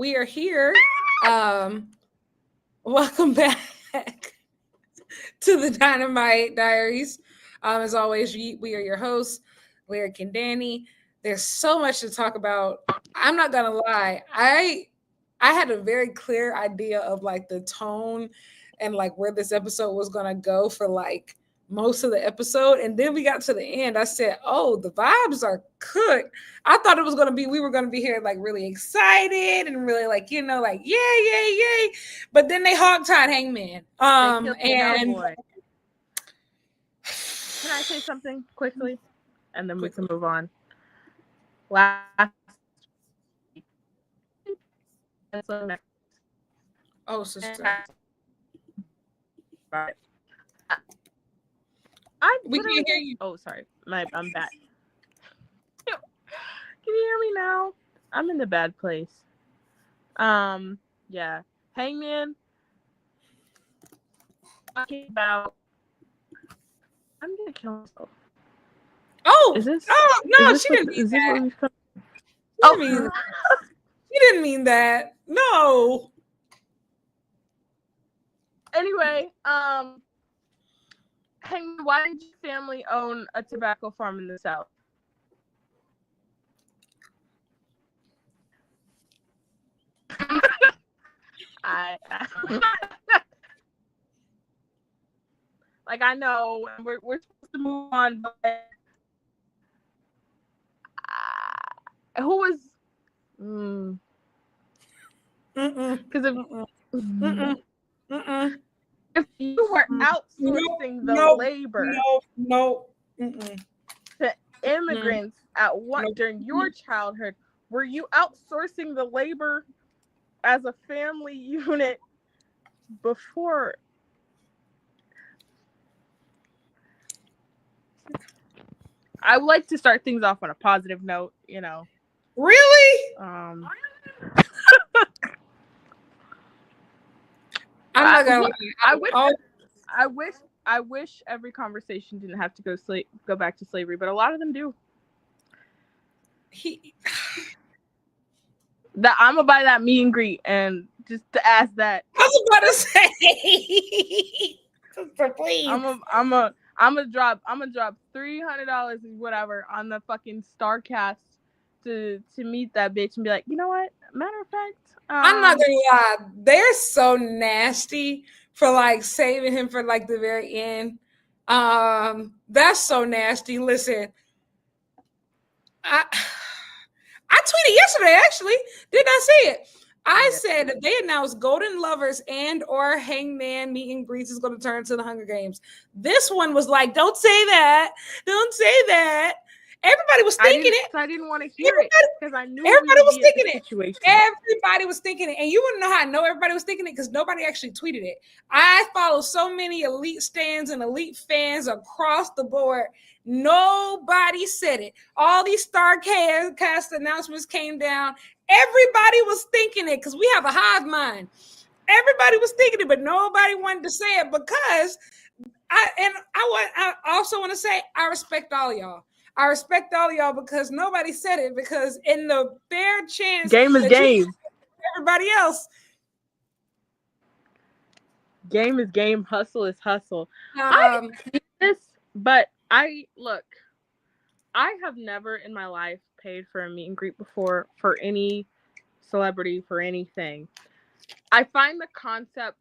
we are here. Welcome back to the Dynamite Diaries. As always, we are your hosts, Lyric and Dani. There's so much to talk about. I'm not gonna lie, I had a very clear idea of like the tone and like where this episode was gonna go for like most of the episode, and then we got to the end. I said, "Oh, the vibes are cooked." I thought it was gonna be we were gonna be here like really excited and really like like yay. But then they hogtied Hangman. And can I say something quickly, and then we can move on? Last sister. Right. We can't hear you. Oh, sorry. I'm back. Can you hear me now? I'm in the bad place. Yeah. Hangman. Talking about. I'm gonna kill myself. Oh, is this? Oh no, she didn't mean that. She didn't mean that. No. Anyway, Hangman, why did your family own a tobacco farm in the South? I know we're supposed to move on, but who was? Because if you were outsourcing the labor to immigrants at one during your childhood, were you outsourcing the labor as a family unit before? I would like to start things off on a positive note, Really? I'm not gonna. I wish every conversation didn't have to go back to slavery, but a lot of them do. I'm gonna buy that meet and greet, and just to ask that. I was about to say, please. I'm gonna drop $300 whatever on the fucking Starcast to meet that bitch and be like, you know what? Matter of fact, I'm not gonna lie, they're so nasty for like saving him for like the very end. That's so nasty. Listen, I tweeted yesterday, actually. Did I see it? I said that they announced Golden Lovers and or Hangman meet and greets is going to turn into the Hunger Games. This one was like, don't say that. Don't say that. Everybody was thinking it. I didn't want to hear it because I knew everybody was thinking it. Situation. Everybody was thinking it. And you want to know how I know everybody was thinking it? Because nobody actually tweeted it. I follow so many elite stands and elite fans across the board. Nobody said it. All these Starcast announcements came down. Everybody was thinking it because we have a hive mind. Everybody was thinking it, but nobody wanted to say it because I also want to say I respect all of y'all. I respect all of y'all because nobody said it, because in the fair chance game is game. Everybody else. Game is game, hustle is hustle. I have never in my life paid for a meet and greet before for any celebrity, for anything. I find the concept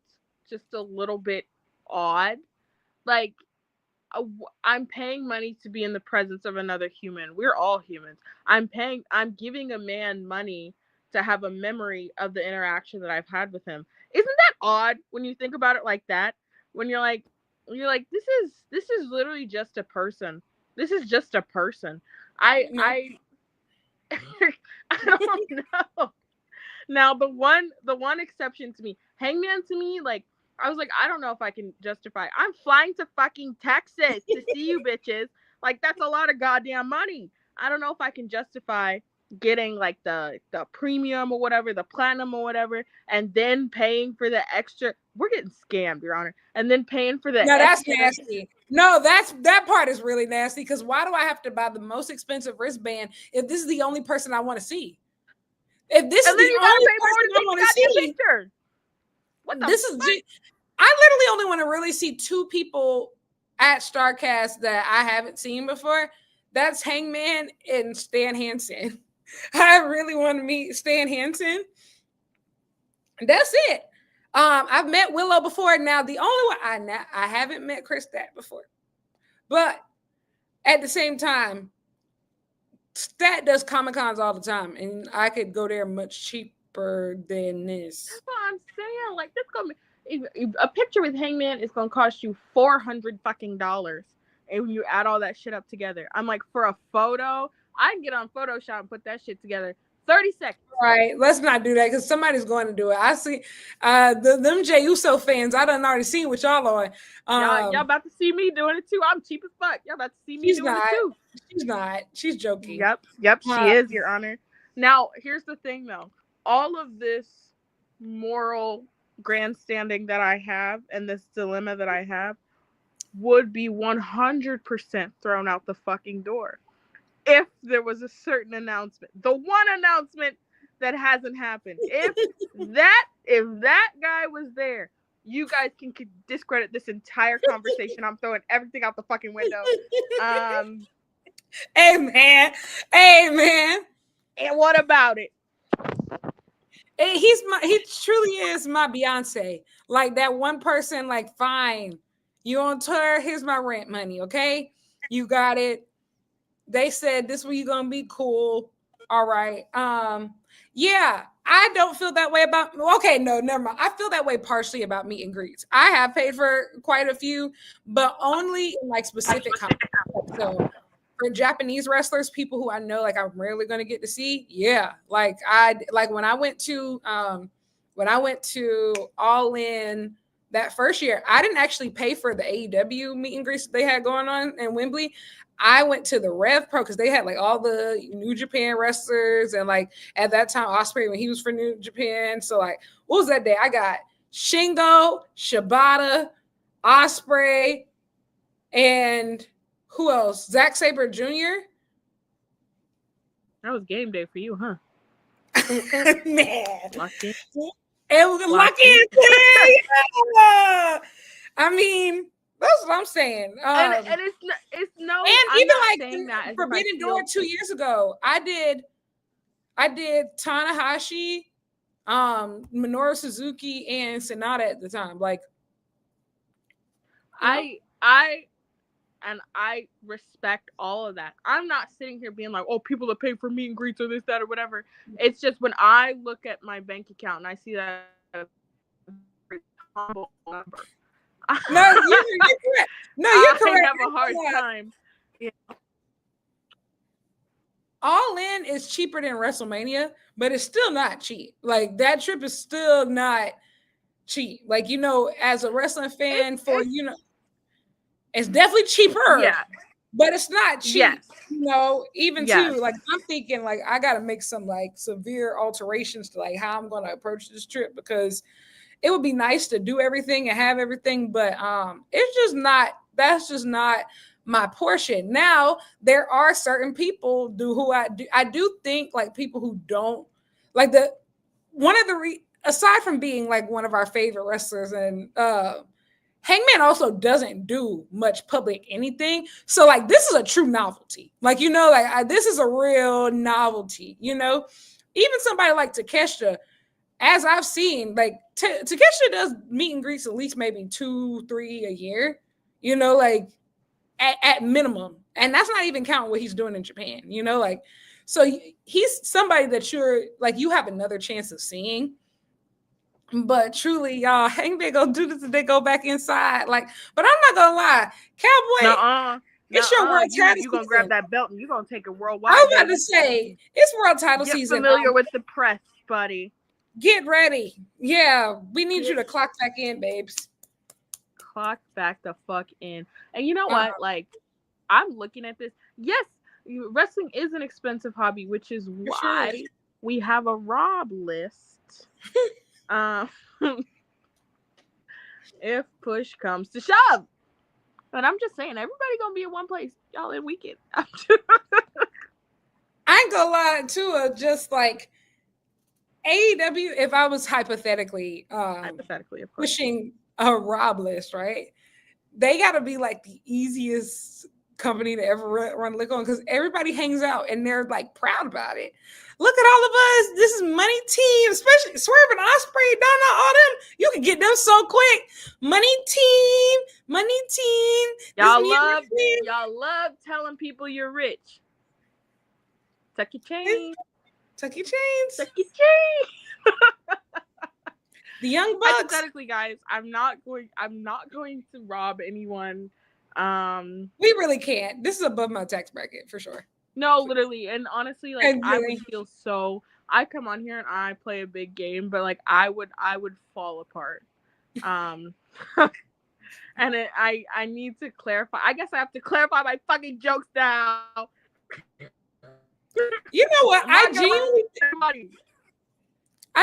just a little bit odd. Like, I'm paying money to be in the presence of another human. We're all humans. I'm giving a man money to have a memory of the interaction that I've had with him. Isn't that odd when you think about it like that? When you're like, this is literally just a person. This is just a person. I don't know. Now the one exception to me, Hangman, to me, like, I was like, I don't know if I can justify. I'm flying to fucking Texas to see you bitches. Like, that's a lot of goddamn money. I don't know if I can justify getting like the premium or whatever, the platinum or whatever, and then paying for the extra. We're getting scammed, Your Honor. And then paying for the No, that's nasty. No, that part is really nasty, because why do I have to buy the most expensive wristband if this is the only person I want to see? If this And is then the you gotta only pay more person to I take want the to goddamn see, picture. What the this fuck? is. I literally only want to really see two people at Starcast that I haven't seen before. That's Hangman and Stan Hansen. I really want to meet Stan Hansen. That's it. I've met Willow before. Now the only one I haven't met Kris before, but at the same time, Stat does Comic Cons all the time, and I could go there much cheaper than this. That's what I'm saying. Like, this gonna be a picture with Hangman is gonna cost you $400 fucking dollars, and when you add all that shit up together, I'm like, for a photo, I can get on Photoshop and put that shit together 30 seconds. Right, let's not do that because somebody's going to do it. I see them Jey Uso fans. I done already seen what y'all are. Y'all about to see me doing it too. I'm cheap as fuck. Y'all about to see me doing it too. She's not. She's joking. Yep, she is, Your Honor. Now, here's the thing, though. All of this moral grandstanding that I have and this dilemma that I have would be 100% thrown out the fucking door if there was a certain announcement. The one announcement that hasn't happened. If that guy was there, you guys can discredit this entire conversation. I'm throwing everything out the fucking window. Amen. And what about it? He truly is my Beyonce. Like that one person, like, fine, you on tour, here's my rent money, okay? You got it. They said this where you gonna be cool. All right. Yeah, I don't feel that way about no, never mind. I feel that way partially about meet and greets. I have paid for quite a few, but only in like specific context. So for Japanese wrestlers, people who I know like I'm rarely gonna get to see, yeah. Like when I went to All In that first year, I didn't actually pay for the AEW meet and greets that they had going on in Wembley. I went to the Rev Pro because they had like all the New Japan wrestlers and like at that time Ospreay when he was for New Japan. So like, what was that day? I got Shingo, Shibata, Ospreay, and who else? Zack Sabre Jr. That was game day for you, huh? Man, lucky. It was lucky. Yeah. I mean, that's what I'm saying. And it's no. And I'm even not like saying that Forbidden Door 2 years ago, I did Tanahashi, Minoru Suzuki, and Sonata at the time. Like, I respect all of that. I'm not sitting here being like, oh, people that pay for meet and greets or this, that, or whatever. It's just when I look at my bank account and I see that humble number. No, you're correct. No, you're correct. I have a hard time. Yeah. All In is cheaper than WrestleMania, but it's still not cheap. Like that trip is still not cheap. Like, you know, as a wrestling fan, it's definitely cheaper. Yeah. But it's not cheap. Yes. You know, even too, like I'm thinking like I gotta make some like severe alterations to like how I'm gonna approach this trip because it would be nice to do everything and have everything, but that's just not my portion. Now there are certain people I do think like people who don't like aside from being like one of our favorite wrestlers and Hangman also doesn't do much public anything. So like this is a true novelty. Like, you know, like this is a real novelty, you know, even somebody like Takeshita, as I've seen, like Takeshita does meet and greets at least maybe 2-3 a year, you know, like at minimum. And that's not even counting what he's doing in Japan, you know, like, so he's somebody that you're like, you have another chance of seeing. But truly, y'all, Hangman gonna do this if they go back inside. Like, but I'm not gonna lie, Cowboy, it's your world title. You gonna grab that belt and you gonna take it worldwide. I was about to say it's world title season. Get familiar with the press, buddy. Get ready. Yeah, we need you to clock back in, babes. Clock back the fuck in. And you know what? Like, I'm looking at this. Yes, wrestling is an expensive hobby, which is why we have a Rob list. If push comes to shove. But I'm just saying, everybody gonna be in one place, y'all, in weekend. I ain't gonna lie to her, just like AEW, if I was hypothetically Of course. pushing a Rob list, right? They got to be like the easiest company to ever run liquor on because everybody hangs out and they're like proud about it. Look at all of us. This is money team, especially Swerve and Ospreay, Donna, all them. You can get them so quick. Money team, money team. Y'all love telling people you're rich. Tuck your chains. Tuck your chains. Tuck your chains. The Young Bucks. Hypothetically, guys, I'm not going to rob anyone. We really can't. This is above my tax bracket for sure. No, literally, and honestly, like I would feel so. I come on here and I play a big game, but like I would fall apart. And I need to clarify. I guess I have to clarify my fucking jokes now. You know what? I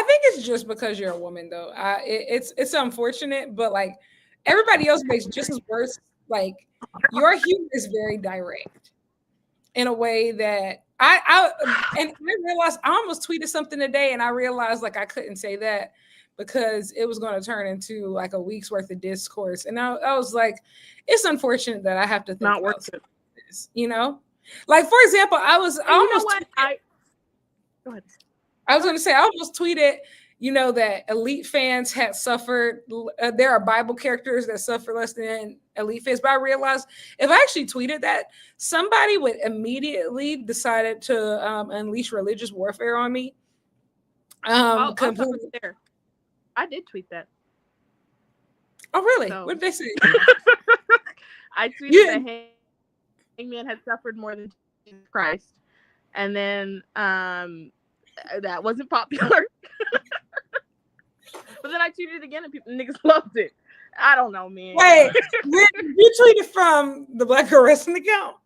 think it's just because you're a woman, though. It's unfortunate, but like everybody else makes just as worse. Like your humor is very direct in a way that I realized I almost tweeted something today, and I realized like I couldn't say that because it was going to turn into like a week's worth of discourse, and I was like, it's unfortunate that I have to think not about worth it. This, you know. Like for example, I was going to say I almost tweeted, you know, that elite fans had suffered. There are Bible characters that suffer less than elite fans, but I realized if I actually tweeted that, somebody would immediately decided to unleash religious warfare on me. I'll there. I did tweet that. Oh, really? So. What did they say? I tweeted that Hangman had suffered more than Jesus Christ, and then that wasn't popular. But then I tweeted it again, and niggas loved it. I don't know, man. Wait, you tweeted from the Black Girl Wrestling account?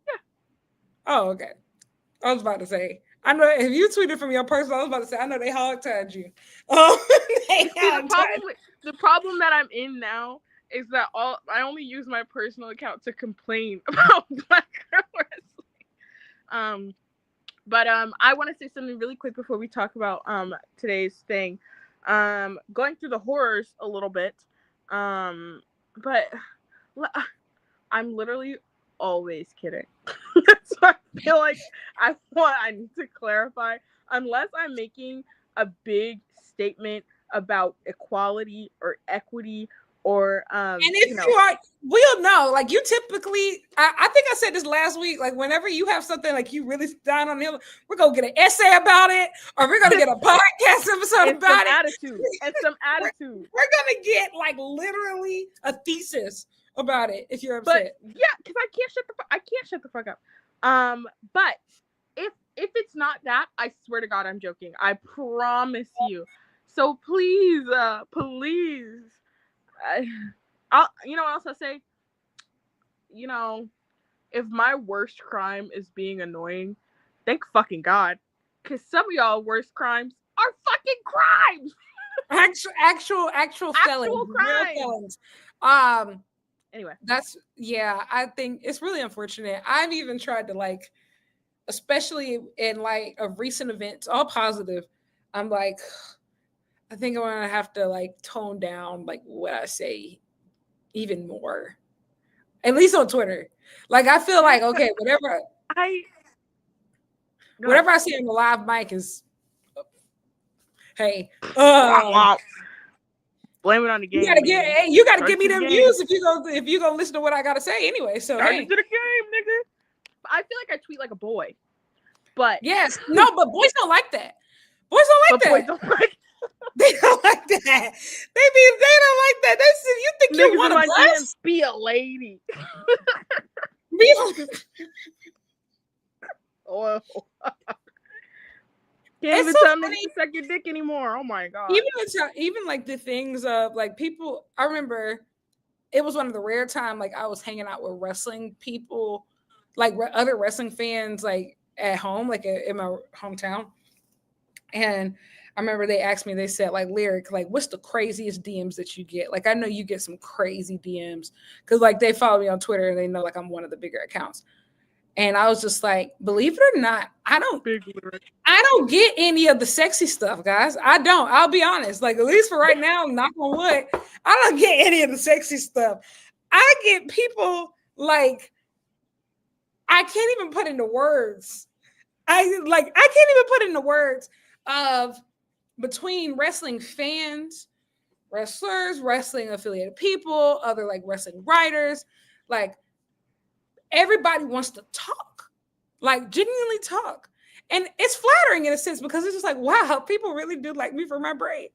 Yeah. Oh, okay. I was about to say, I know if you tweeted from your personal, I was about to say, I know they hog-tied you. The problem that I'm in now is that I only use my personal account to complain about Black Girl Wrestling. But I want to say something really quick before we talk about today's thing. Going through the horrors a little bit. But I'm literally always kidding. So I feel like I need to clarify. Unless I'm making a big statement about equality or equity or and if you are, we'll know. Like you typically, I think I said this last week. Like whenever you have something like you really down on the hill, we're gonna get an essay about it, or we're gonna get a podcast episode about it. And some attitude. We're gonna get like literally a thesis about it if you're upset. But yeah, because I can't shut the fuck up. But if it's not that, I swear to God, I'm joking. I promise you. So please, you know what else I say? You know, if my worst crime is being annoying, thank fucking God, because some of y'all worst crimes are fucking crimes. Actual felons, crimes. Anyway, I think it's really unfortunate. I've even tried to like, especially in light of recent events, all positive. I'm like, I think I'm gonna have to like tone down like what I say even more, at least on Twitter. Like I feel like okay, whatever I say on the live mic is, hey, blame it on the game. You gotta give me them views if you go listen to what I gotta say anyway. So to the game, nigga. I feel like I tweet like a boy, but yes, no, but boys don't like that. Boys don't like that. They don't like that. They don't like that. They said, you think you want to bless? Be a lady. Oh. Can't even tell me to suck your dick anymore. Oh my God. Even like the things of like people, I remember it was one of the rare times like I was hanging out with wrestling people, like other wrestling fans, like at home, like in my hometown. And I remember they asked me, they said, like, Lyric, like, what's the craziest DMs that you get? Like, I know you get some crazy DMs because, like, they follow me on Twitter and they know, like, I'm one of the bigger accounts. And I was just like, believe it or not, I don't get any of the sexy stuff, guys. I don't. I'll be honest. Like, at least for right now, knock on wood, I don't get any of the sexy stuff. I get people like, I can't even put into words. I can't even put into words of between wrestling fans, wrestlers, wrestling affiliated people, other like wrestling writers, like everybody wants to talk, like genuinely talk. And it's flattering in a sense because it's just like, wow, people really do like me for my brain.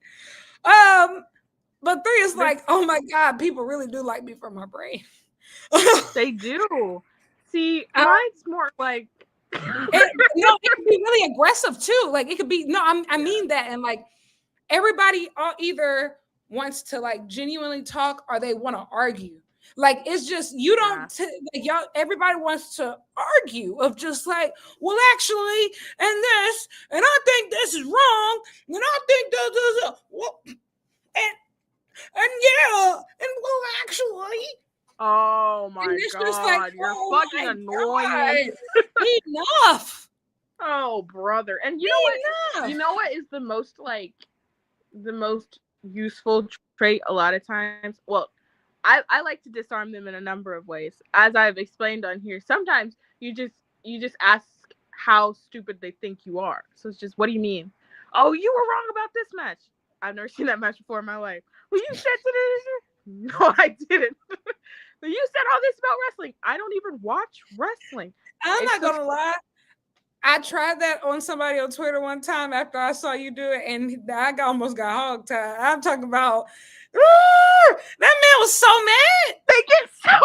But 3 is like, oh my God, people really do like me for my brain. They do. See, mine's more like it could be really aggressive too. Like it could be I mean that, and like everybody either wants to like genuinely talk or they want to argue. Like it's just you don't like y'all. Everybody wants to argue of just like, well, actually, and this, and I think this is wrong, and I think well, and yeah, and well, actually. Oh my God, like, you're fucking annoying. Enough. Oh, brother. And you know what? You know what is the most useful trait a lot of times? Well, I like to disarm them in a number of ways. As I've explained on here, sometimes you just ask how stupid they think you are. So it's just, what do you mean? Oh, you were wrong about this match. I've never seen that match before in my life. Well, you said no, I didn't. You said all this about wrestling. I don't even watch wrestling. I'm not gonna lie. I tried that on somebody on Twitter one time after I saw you do it, and I almost got hogtied. I'm talking about that man was so mad. They get so you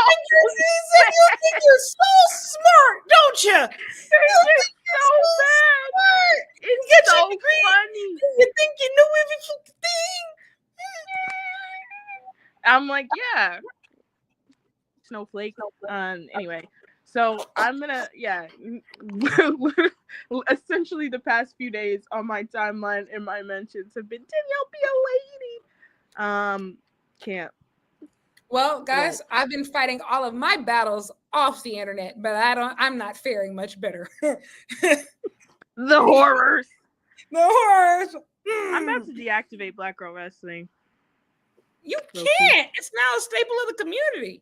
think you're so smart, don't you? They get so bad. It's so funny. You think you knew every thing? I'm like, yeah. Snowflake. Anyway, so I'm gonna, essentially the past few days on my timeline and my mentions have been, Danielle, be a lady. Can't. Well, guys, I've been fighting all of my battles off the internet, but I'm not faring much better. The horrors. I'm about to deactivate Black Girl Wrestling. You can't. It's now a staple of the community.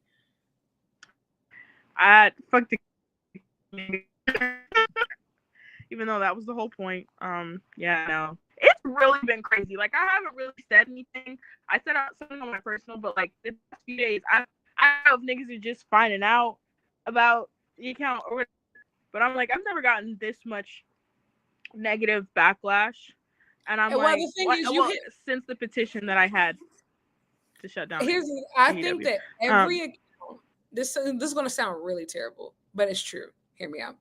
Fuck the even though that was the whole point. No. It's really been crazy. Like, I haven't really said anything. I said something on my personal, but like the past few days, I don't know if niggas are just finding out about the account or whatever, but I'm like, I've never gotten this much negative backlash. And I'm like, since the petition that I had to shut down. I think that every account, this is going to sound really terrible, but it's true. Hear me out.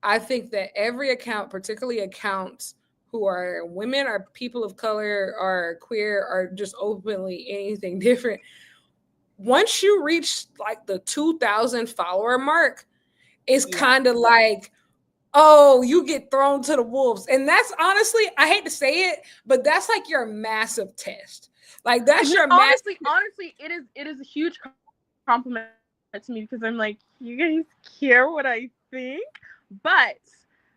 I think that every account, particularly accounts who are women or people of color or queer or just openly anything different, once you reach like the 2,000 follower mark, it's kind of like, oh, you get thrown to the wolves. And that's honestly, I hate to say it, but that's like your massive test. Like that's your honestly, it is a huge compliment to me because I'm like, you guys care what I think, but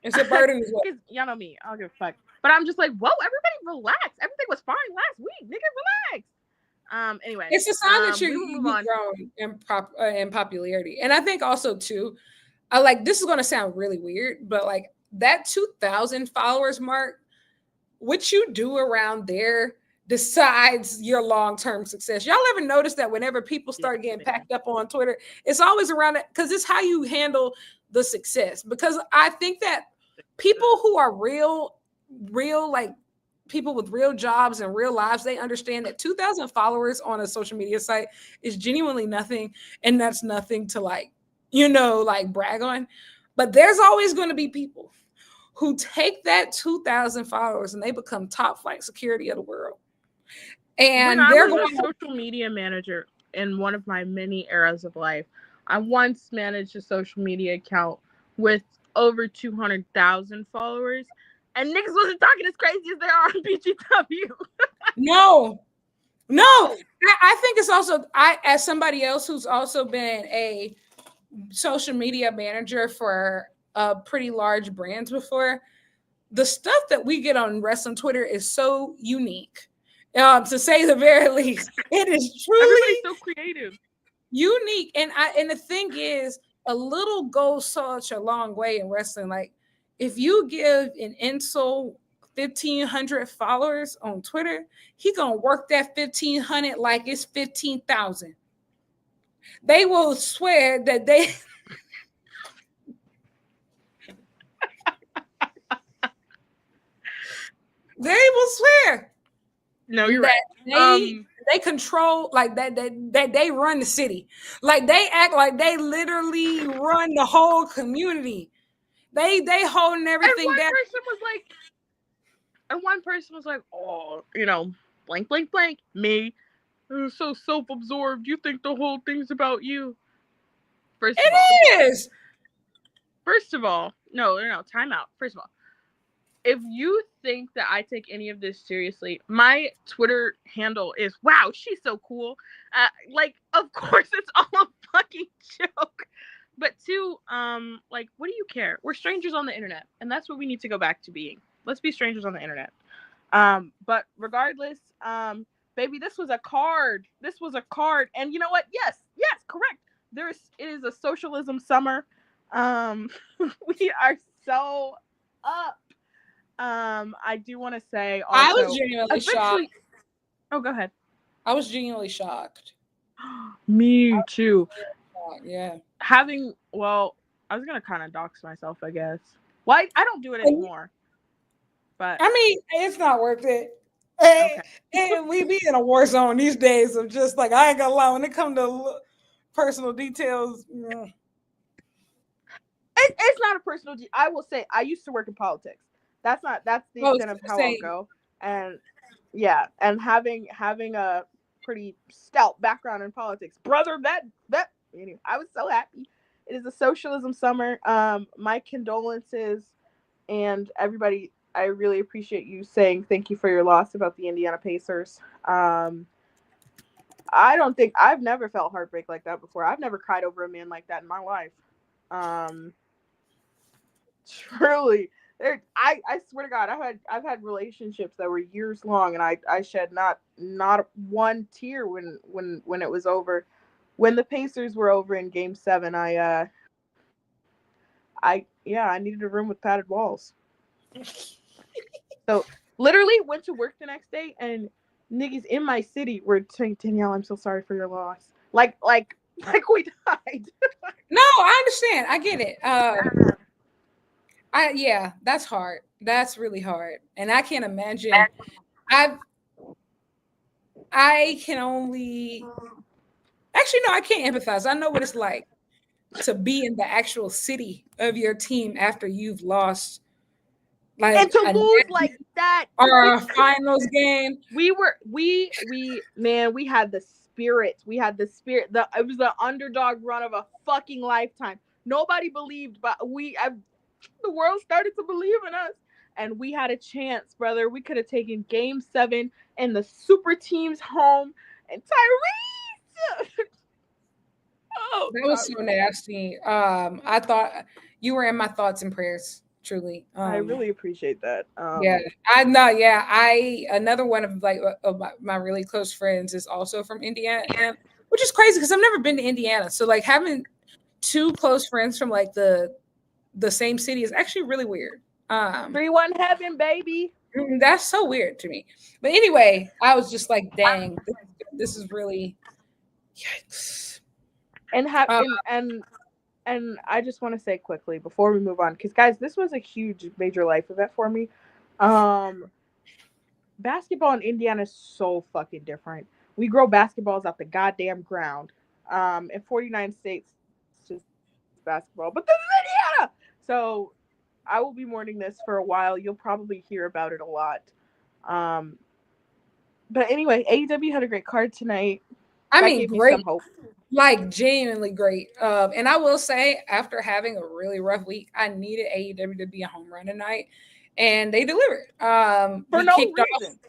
it's a burden as well. Y'all know me, I don't give a fuck. But I'm just like, whoa, everybody relax. Everything was fine last week. Nigga, relax. Anyway. It's a sign that you've grown in popularity. And I think also too, this is gonna sound really weird, but like that 2,000 followers mark, what you do around there decides your long-term success. Y'all ever notice that whenever people start getting packed up on Twitter, it's always around it because it's how you handle the success. Because I think that people who are real, like people with real jobs and real lives, they understand that 2,000 followers on a social media site is genuinely nothing. And that's nothing to like brag on. But there's always going to be people who take that 2,000 followers and they become top flight security of the world. And I was a social media manager in one of my many eras of life. I once managed a social media account with over 200,000 followers, and niggas wasn't talking as crazy as they are on BGW. No. I think it's also, as somebody else who's also been a social media manager for pretty large brands before. The stuff that we get on wrestling Twitter is so unique, to say the very least. It is Everybody's truly so creative. unique, and the thing is, a little goes such a long way in wrestling. Like, if you give an insult 1,500 followers on Twitter, he gonna work that 1,500 like it's 15,000. They will swear that they will swear. No, you're right. They control, like that they run the city. Like, they act like they literally run the whole community. They holding everything down. One person was like, oh, blank, blank, blank, me. You're so self-absorbed. You think the whole thing's about you. First of all, no, time out. First of all, if you think that I take any of this seriously, my Twitter handle is, wow, she's so cool. Of course, it's all a fucking joke. But two, what do you care? We're strangers on the internet, and that's what we need to go back to being. Let's be strangers on the internet. But regardless, baby, this was a card. And you know what? Yes, correct. It is a socialism summer. We are so up. I do want to say also, I was genuinely shocked. Oh, go ahead. I was genuinely shocked. Me too. Yeah. I was gonna kind of dox myself, I guess. Well, I don't do it anymore. But I mean, it's not worth it. Okay. And we be in a war zone these days of just like, I ain't gonna lie, when it comes to personal details. Yeah. It's not a personal. I will say, I used to work in politics. That's the extent of how I'll go. And yeah, and having a pretty stout background in politics, brother, that anyway, I was so happy. It is a socialism summer. My condolences, and everybody, I really appreciate you saying thank you for your loss about the Indiana Pacers. I've never felt heartbreak like that before. I've never cried over a man like that in my life. Truly, I swear to God, I've had relationships that were years long, and I shed not one tear when it was over. When the Pacers were over in Game 7, I needed a room with padded walls. So literally went to work the next day, and niggas in my city were saying, Danielle, I'm so sorry for your loss. Like we died. No, I understand. I get it. That's hard. That's really hard. And I can't imagine. I can only actually no, I can't empathize. I know what it's like to be in the actual city of your team after you've lost, like, and to lose like that, or a finals game. We had the spirit. It was the underdog run of a fucking lifetime. Nobody believed, but the world started to believe in us, and we had a chance, brother. We could have taken Game 7 and the super teams home, and Tyrese. Oh, that was so nasty. I thought you were in my thoughts and prayers. Truly, I really appreciate that. Another one of my really close friends is also from Indiana, which is crazy because I've never been to Indiana. So like having two close friends from like the same city is actually really weird. 3-1 heaven, baby. That's so weird to me. But anyway, I was just like, dang, this is really yikes. And I just want to say quickly before we move on, because guys, this was a huge major life event for me. Basketball in Indiana is so fucking different. We grow basketballs out the goddamn ground. In 49 states, it's just basketball, but this is Indiana. So I will be mourning this for a while. You'll probably hear about it a lot. But anyway, AEW had a great card tonight. I mean, great. Like genuinely great. And I will say, after having a really rough week, I needed AEW to be a home run tonight, and they delivered. For no reason.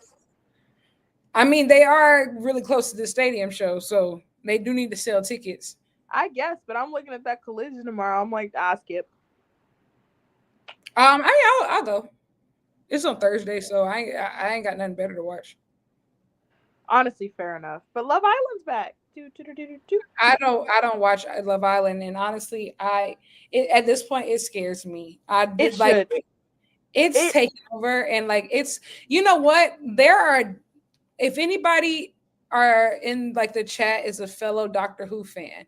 I mean, they are really close to the stadium show, so they do need to sell tickets. I guess, but I'm looking at that collision tomorrow. I'm like, skip. I'll go. It's on Thursday, so I ain't got nothing better to watch. Honestly, fair enough. But Love Island's back. I don't watch Love Island, and honestly, at this point it scares me. I It did like should. it's taking over, and like it's you know what there are. If anybody are in like the chat is a fellow Doctor Who fan,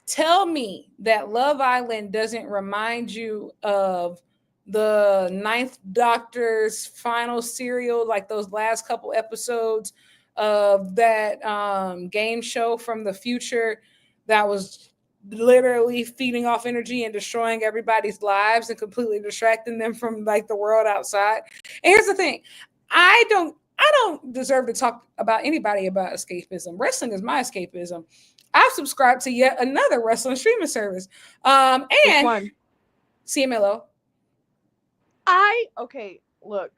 tell me that Love Island doesn't remind you of the Ninth Doctor's final serial, like those last couple episodes of that game show from the future that was literally feeding off energy and destroying everybody's lives and completely distracting them from like the world outside. And here's the thing, I don't deserve to talk about anybody about escapism. Wrestling is my escapism. I've subscribed to yet another wrestling streaming service. And which one? CMLO. Okay, look.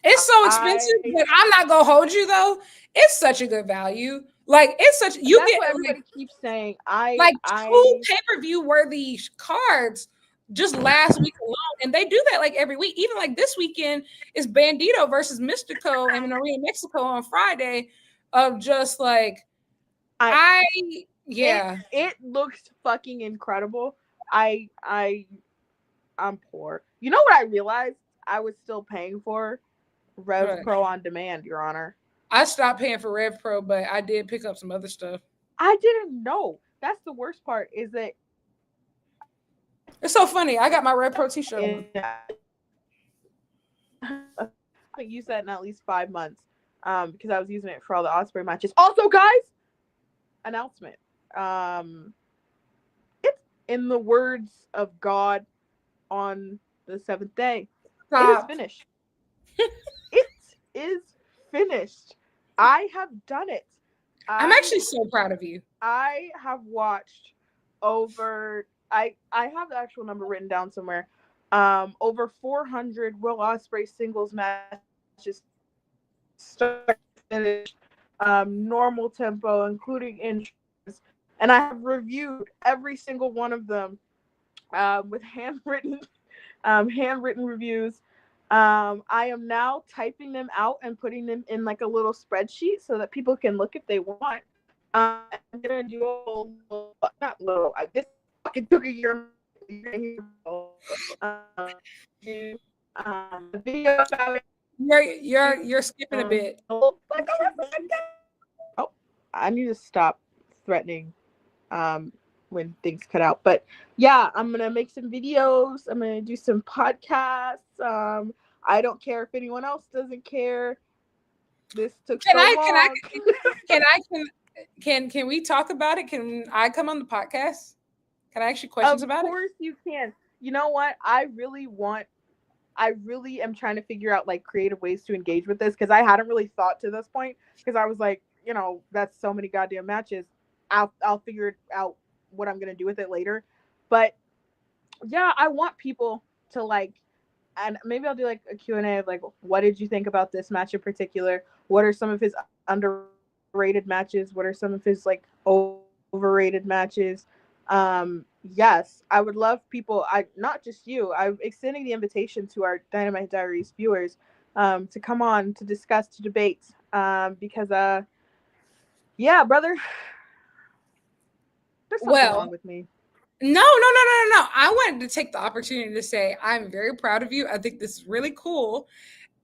It's so expensive, but I'm not gonna hold you though. It's such a good value. Like it's such you that's get what everybody keeps saying. Two pay-per-view worthy cards just last week alone, and they do that like every week. Even like this weekend is Bandido versus Mystico in Arena Mexico on Friday. Of just like it looks fucking incredible. I'm poor. You know what I realized I was still paying for? Rev Pro on demand, Your Honor. I stopped paying for Rev Pro, but I did pick up some other stuff. I didn't know. That's the worst part is that it's so funny. I got my Rev Pro t-shirt. I haven't used that in at least 5 months because I was using it for all the Ospreay matches. Also, guys, announcement. It's in the words of God on the 7th day. Stop. It is finished. It is finished. I have done it. I'm actually so proud of you. I have watched over. I have the actual number written down somewhere. Over 400 Will Ospreay singles matches, start to finish, normal tempo, including intros, and I have reviewed every single one of them with handwritten reviews. I am now typing them out and putting them in like a little spreadsheet so that people can look if they want. I'm gonna do a little, not little. This fucking took a year. Do a video about it. You're skipping a bit. Oh, I need to stop threatening when things cut out. But yeah, I'm gonna make some videos. I'm gonna do some podcasts. I don't care if anyone else doesn't care. This took so long. Can we talk about it? Can I come on the podcast? Can I ask you questions about it? Of course you can. You know what? I really am trying to figure out like creative ways to engage with this because I hadn't really thought to this point because I was like, you know, that's so many goddamn matches. I'll figure out what I'm gonna do with it later. But yeah, I want people to like, and maybe I'll do like a Q&A of like, what did you think about this match in particular? What are some of his underrated matches? What are some of his like overrated matches? Yes, I would love people. Not just you. I'm extending the invitation to our Dynamite Diaries viewers to come on to discuss, to debate, because yeah, brother, there's something wrong with me. No. I wanted to take the opportunity to say I'm very proud of you. I think this is really cool.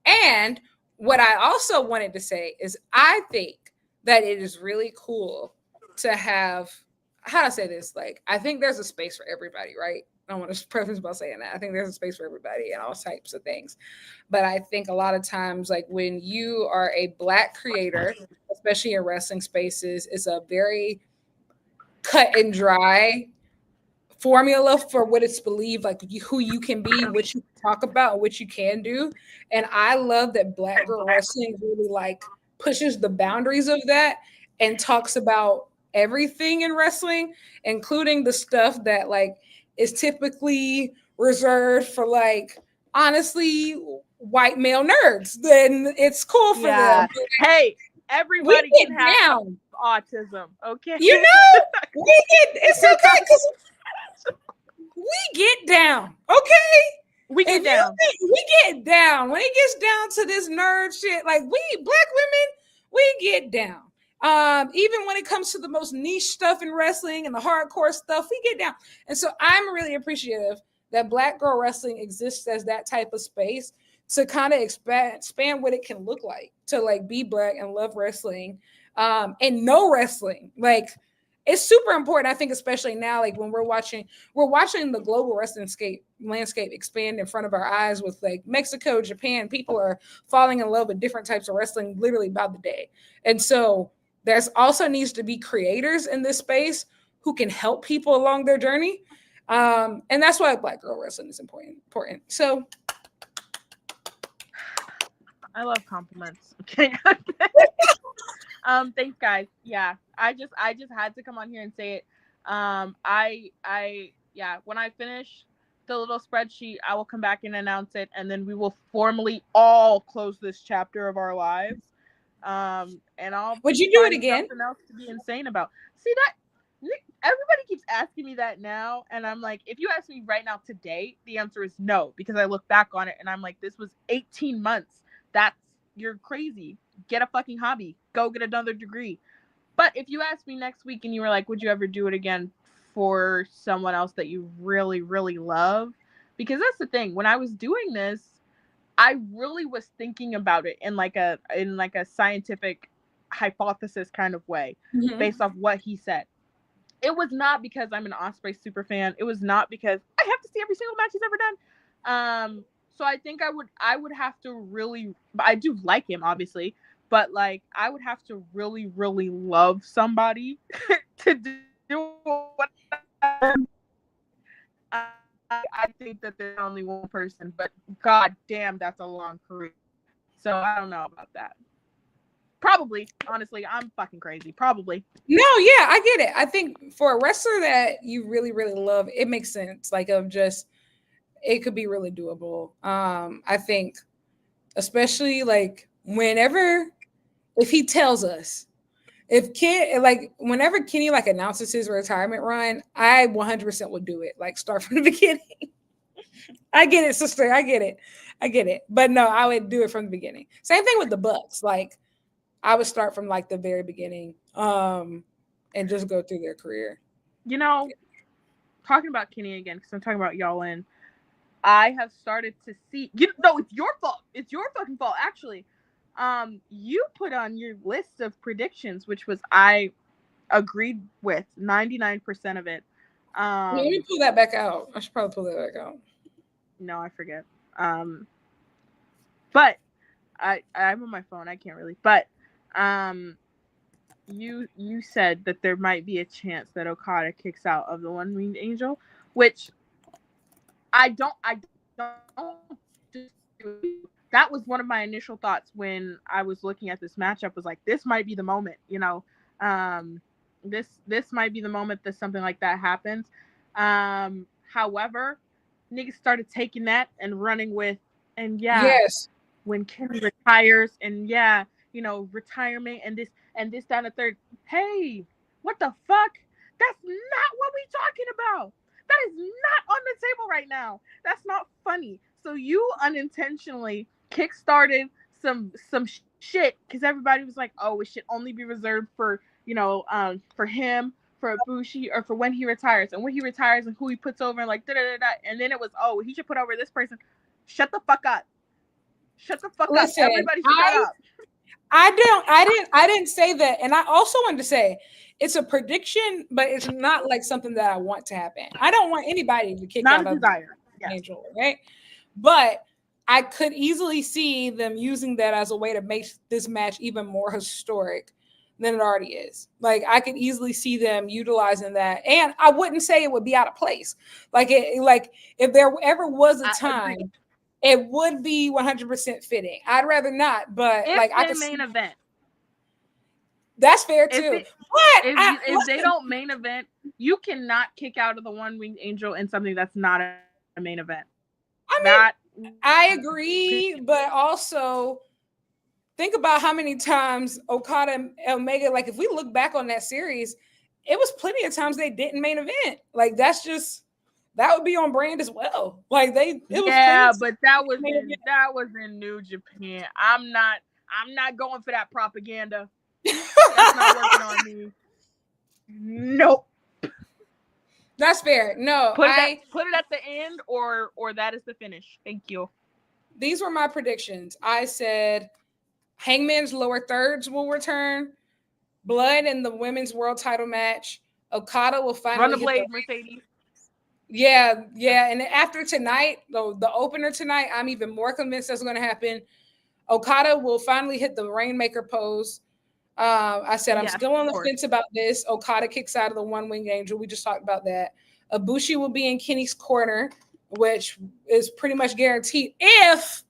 And what I also wanted to say is I think that it is really cool to have, how to say this, like, I think there's a space for everybody, right? I want to preface by saying that. I think there's a space for everybody and all types of things. But I think a lot of times, like when you are a Black creator, especially in wrestling spaces, it's a very cut and dry formula for what it's believed, like who you can be, what you talk about, what you can do. And I love that Black girl wrestling really like pushes the boundaries of that and talks about everything in wrestling, including the stuff that like is typically reserved for like honestly white male nerds. Then it's cool for them. Hey, Everybody we can get have down. autism, okay? You know, it's okay because we get down, okay? We get If down. you think we get down, when it gets down to this nerd shit, like we black women, we get down. Even when it comes to the most niche stuff in wrestling and the hardcore stuff, we get down. And so I'm really appreciative that Black Girl Wrestling exists as that type of space to kind of expand what it can look like to like be black and love wrestling and know wrestling. Like it's super important, I think, especially now, like when we're watching the global wrestling landscape expand in front of our eyes with like Mexico, Japan. People are falling in love with different types of wrestling literally by the day. And so there's also needs to be creators in this space who can help people along their journey. And that's why Black Girl Wrestling is important. So I love compliments. Okay. Thanks guys. Yeah. I just had to come on here and say it. Yeah, when I finish the little spreadsheet, I will come back and announce it, and then we will formally all close this chapter of our lives. And I'll would you do it again? Something else to be insane about. See that everybody keeps asking me that now, and I'm like, if you ask me right now today, the answer is no, because I look back on it and I'm like, this was 18 months. You're crazy. Get a fucking hobby. Go get another degree. But if you ask me next week and you were like, would you ever do it again for someone else that you really, really love? Because that's the thing. When I was doing this, I really was thinking about it in like a scientific hypothesis kind of way, based off what he said. It was not because I'm an Ospreay super fan. It was not because I have to see every single match he's ever done. So I think I would have to really, I do like him obviously, but like I would have to really, really love somebody to do what I think that there's only one person, but god damn, that's a long career. So I don't know about that. Probably, honestly, I'm fucking crazy. Probably. No, yeah, I get it. I think for a wrestler that you really, really love, it makes sense. Like of just it could be really doable. I think especially like whenever if he tells us if Ken like whenever Kenny like announces his retirement run, I 100% would do it. Like start from the beginning. I get it, sister. I get it. But no, I would do it from the beginning. Same thing with the Bucks. Like I would start from like the very beginning, and just go through their career. You know, talking about Kenny again, because I'm talking about y'all in. I have started to see. No, it's your fault. It's your fucking fault, actually. You put on your list of predictions, which was I agreed with 99% of it. Let me pull that back out. I should probably pull that back out. No, I forget. But I'm on my phone. I can't really. But you said that there might be a chance that Okada kicks out of the One-Winged Angel, which I don't. That was one of my initial thoughts when I was looking at this matchup. Was like, this might be the moment. You know, this might be the moment that something like that happens. However, niggas started taking that and running with, and yes, when Kenny retires, and retirement and this, that, and the third. Hey, what the fuck? That's not what we talking about. That is not on the table right now. That's not funny. So you unintentionally kickstarted some shit because everybody was like, oh, it should only be reserved for for him, for Ibushi, or for when he retires, and when he retires and who he puts over, and like da da da da. And then it was, oh, he should put over this person. Shut the fuck up. Shut the fuck up. Everybody shut up. I didn't say that. And I also wanted to say it's a prediction, but it's not like something that I want to happen. I don't want anybody to kick out of the Angel, right? But I could easily see them using that as a way to make this match even more historic than it already is. Like I could easily see them utilizing that. And I wouldn't say it would be out of place. Like if there ever was a time, it would be 100% fitting. I'd rather not, but if like I can main event. That's fair too. If they don't main event, you cannot kick out of the One-Winged Angel in something that's not a main event. I mean, I agree, but also think about how many times Okada and Omega, like if we look back on that series, it was plenty of times they didn't main event. Like that would be on brand as well. Like it was but that was in New Japan. I'm not going for that propaganda. That's not working on me. Nope. That's fair. No, put it at the end, or that is the finish. Thank you. These were my predictions. I said Hangman's lower thirds will return. Blood in the women's world title match. Okada will finally run the blade, Mercedes. Yeah. And after tonight, the opener tonight, I'm even more convinced that's going to happen. Okada will finally hit the Rainmaker pose. I said I'm still on the fence about this. Okada kicks out of the One Wing Angel. We just talked about that. Ibushi will be in Kenny's corner, which is pretty much guaranteed if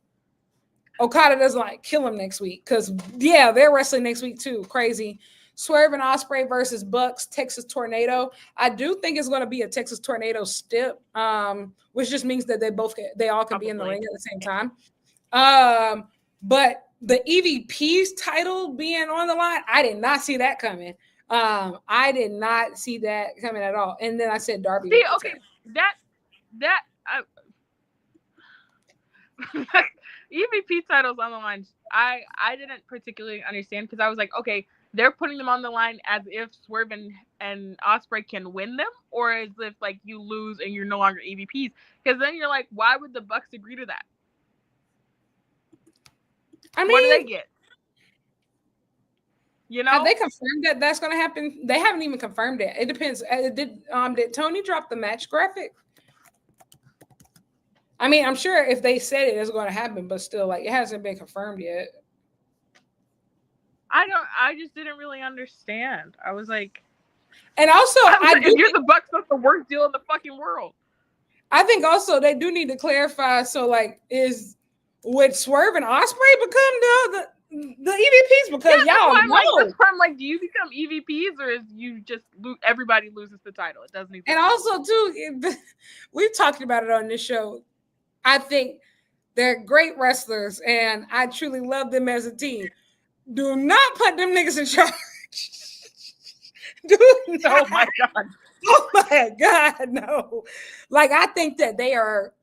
Okada doesn't like kill him next week. Because they're wrestling next week too. Crazy. Swerve and Ospreay versus Bucks, Texas Tornado. I do think it's going to be a Texas Tornado stip, which just means that they all can be in the ring at the same time. But the EVP's title being on the line, I did not see that coming. I did not see that coming at all. And then I said Darby. See, okay, EVP titles on the line. I didn't particularly understand because I was like, okay, they're putting them on the line as if Swerve and Ospreay can win them, or as if like you lose and you're no longer EVPs. Because then you're like, why would the Bucks agree to that? I mean, what do they get? You know, have they confirmed that that's going to happen? They haven't even confirmed it. It depends. Did Tony drop the match graphic? I mean, I'm sure if they said it, it's going to happen, but still, like, it hasn't been confirmed yet. I just didn't really understand. I was like, and also, if you're the Bucks, that's the worst deal in the fucking world. I think also they do need to clarify. So, like, would Swerve and Ospreay become the EVPs? Because y'all know. That's why I'm like, do you become EVPs or is you just everybody loses the title? It doesn't. And also, too, we've talked about it on this show. I think they're great wrestlers, and I truly love them as a team. Do not put them niggas in charge. Oh my god. Oh my god, no. Like, I think that they are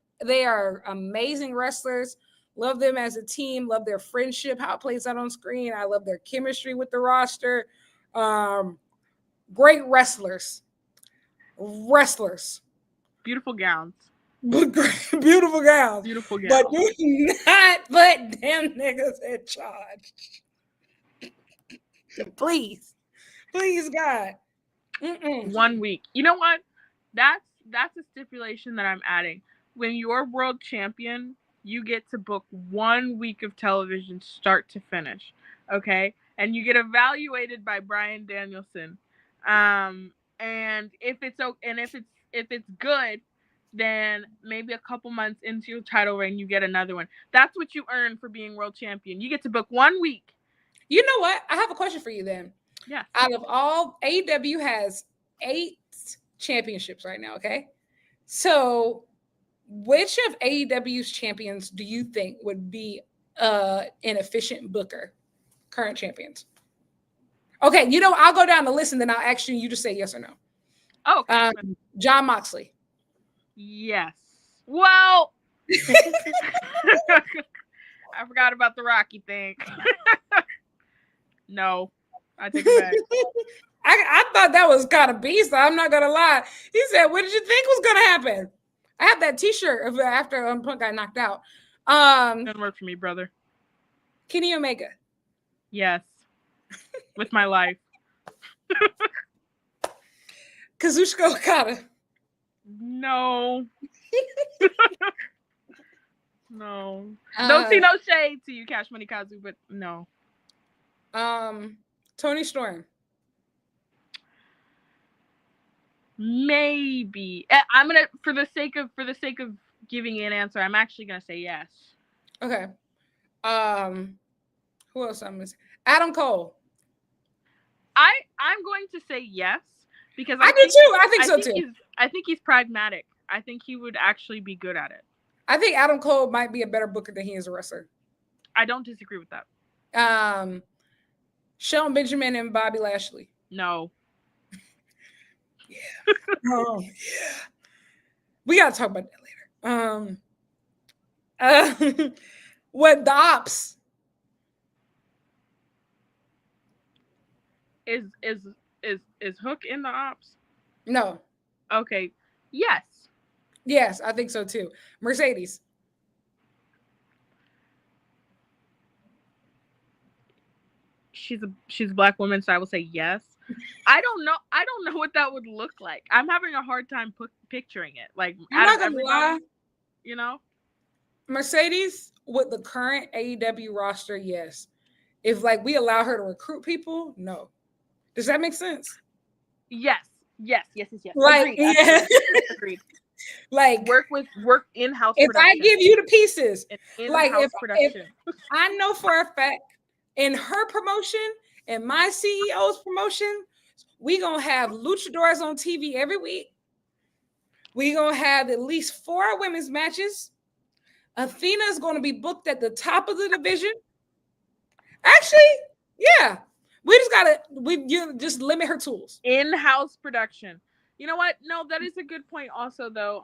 amazing wrestlers. Love them as a team. Love their friendship, how it plays out on screen. I love their chemistry with the roster. Great wrestlers. Beautiful gowns. Beautiful gowns. Beautiful gowns. But do not put them niggas in charge. Please, God. 1 week. You know what? That's a stipulation that I'm adding. When you're world champion, you get to book 1 week of television, start to finish. Okay, and you get evaluated by Bryan Danielson. And if it's good, then maybe a couple months into your title reign, you get another one. That's what you earn for being world champion. You get to book 1 week. You know what? I have a question for you then. Yeah. Out of all, AEW has 8 championships right now, okay? So which of AEW's champions do you think would be an efficient booker? Current champions. Okay, I'll go down the list and then I'll ask you just say yes or no. Oh, okay. Jon Moxley. Yes. Well, I forgot about the Rocky thing. No, I take it back. I thought that was kind of beast. I'm not gonna lie. He said, "What did you think was gonna happen?" I have that T-shirt of after Punk got knocked out. Doesn't work for me, brother. Kenny Omega. Yes, with my life. Kazuchika Okada. No. No. Don't see no shade to you, Cash Money Kazu, but no. Tony Storm. Maybe. I'm gonna for the sake of giving you an answer, I'm actually gonna say yes. Okay. Who else I'm missing? Adam Cole. I'm going to say yes because I do too. I think so too. I think he's pragmatic. I think he would actually be good at it. I think Adam Cole might be a better booker than he is a wrestler. I don't disagree with that. Shelton Benjamin and Bobby Lashley. No. Yeah. Oh, yeah. We gotta talk about that later. What the ops? Is Hook in the ops? No. Okay. Yes. Yes, I think so too. Mercedes. She's a black woman, so I will say yes. I don't know what that would look like. I'm having a hard time picturing it. Like, I'm not gonna lie. You know, Mercedes with the current AEW roster, yes. If like we allow her to recruit people, no. Does that make sense? Yes. Like, agreed. Yeah. Agreed. Like work in-house if production. I give you the pieces, like if production. I know for a fact in her promotion and my CEO's promotion, we gonna have luchadors on TV every week. We gonna have at least 4 women's matches. Athena is gonna be booked at the top of the division. Actually, yeah. You just limit her tools. In-house production. You know what? No, that is a good point also though.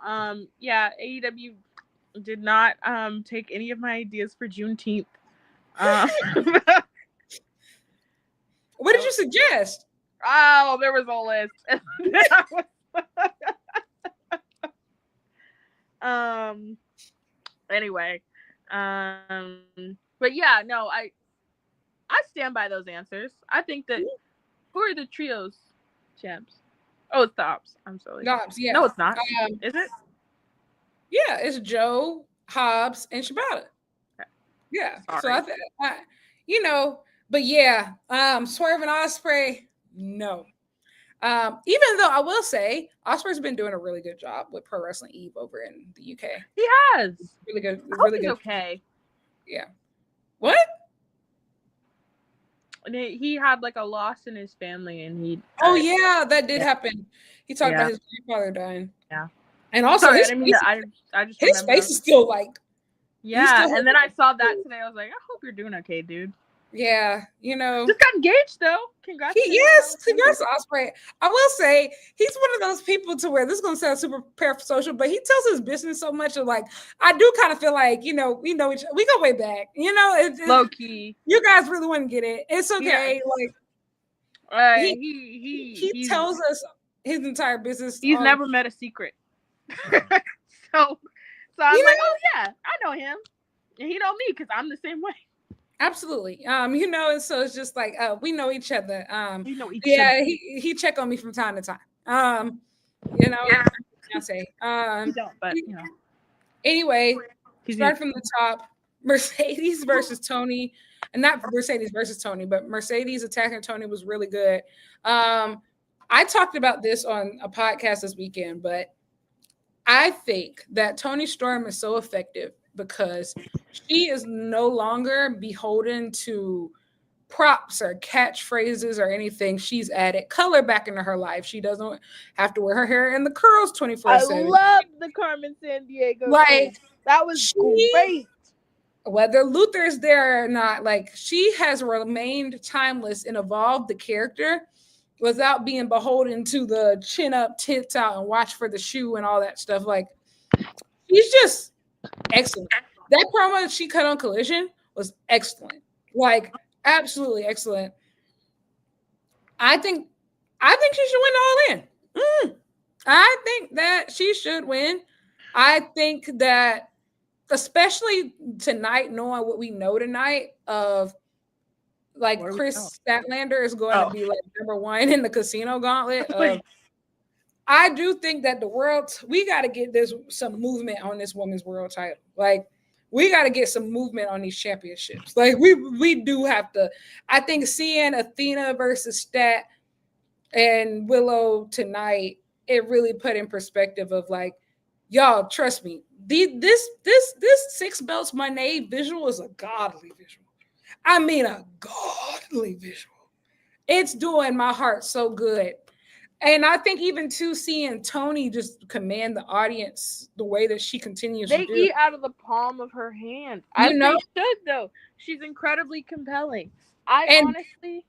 Yeah, AEW did not take any of my ideas for Juneteenth. What did you suggest? Oh, there was a list. Anyway. But yeah, no, I stand by those answers. I think that who are the trios champs? Oh, it's the ops. I'm sorry. The ops, yeah. No, it's not. Is it? Yeah, it's Joe, Hobbs, and Shibata. Okay. Yeah. Sorry. So I think but yeah, Swerve and Ospreay, no. Even though I will say Ospreay's been doing a really good job with Pro Wrestling Eve over in the UK. He has. Really good. Really good. Okay. Yeah. What? He had like a loss in his family, and he. Oh yeah, that did happen. He talked about his grandfather dying. Yeah. And also, his face is still like. Yeah, and then I saw that today. I was like, I hope you're doing okay, dude. Yeah, just got engaged though. Congrats. Congrats to Ospreay. I will say he's one of those people to where this is gonna sound super parasocial, but he tells his business so much of like I do kind of feel like we know we go way back. Low key. You guys really wouldn't get it. It's okay. Yeah. He tells us his entire business. He's never met a secret. so I'm like, oh yeah, I know him, and he know me because I'm the same way. Absolutely. And so it's just like we know each other. We know each other. Yeah, he check on me from time to time. I say. You don't, but Anyway, start from the top. Mercedes versus Tony, and not Mercedes versus Tony, but Mercedes attacking Tony was really good. I talked about this on a podcast this weekend, but I think that Toni Storm is so effective because she is no longer beholden to props or catchphrases or anything. She's added color back into her life. She doesn't have to wear her hair in the curls 24/7. I love the Carmen Sandiego. Like that was great. Whether Luther is there or not, like she has remained timeless and evolved the character without being beholden to the chin up, tits out, and watch for the shoe and all that stuff. Like she's just excellent. That promo that she cut on Collision was excellent. Like absolutely excellent. I think she should win all in. I think that she should win. I think that especially tonight, knowing what we know tonight of like Kris Statlander is going to be like number 1 in the casino gauntlet. I do think that we got to get some movement on this women's world title. Like we got to get some movement on these championships. Like we do have to. I think seeing Athena versus Stat and Willow tonight, it really put in perspective of like, y'all, trust me, this 6 belts Monet visual is a godly visual. I mean a godly visual. It's doing my heart so good. And I think even too, seeing Toni just command the audience the way that she continues They to do, eat out of the palm of her hand, you as know. they should. Though she's incredibly compelling. I And honestly,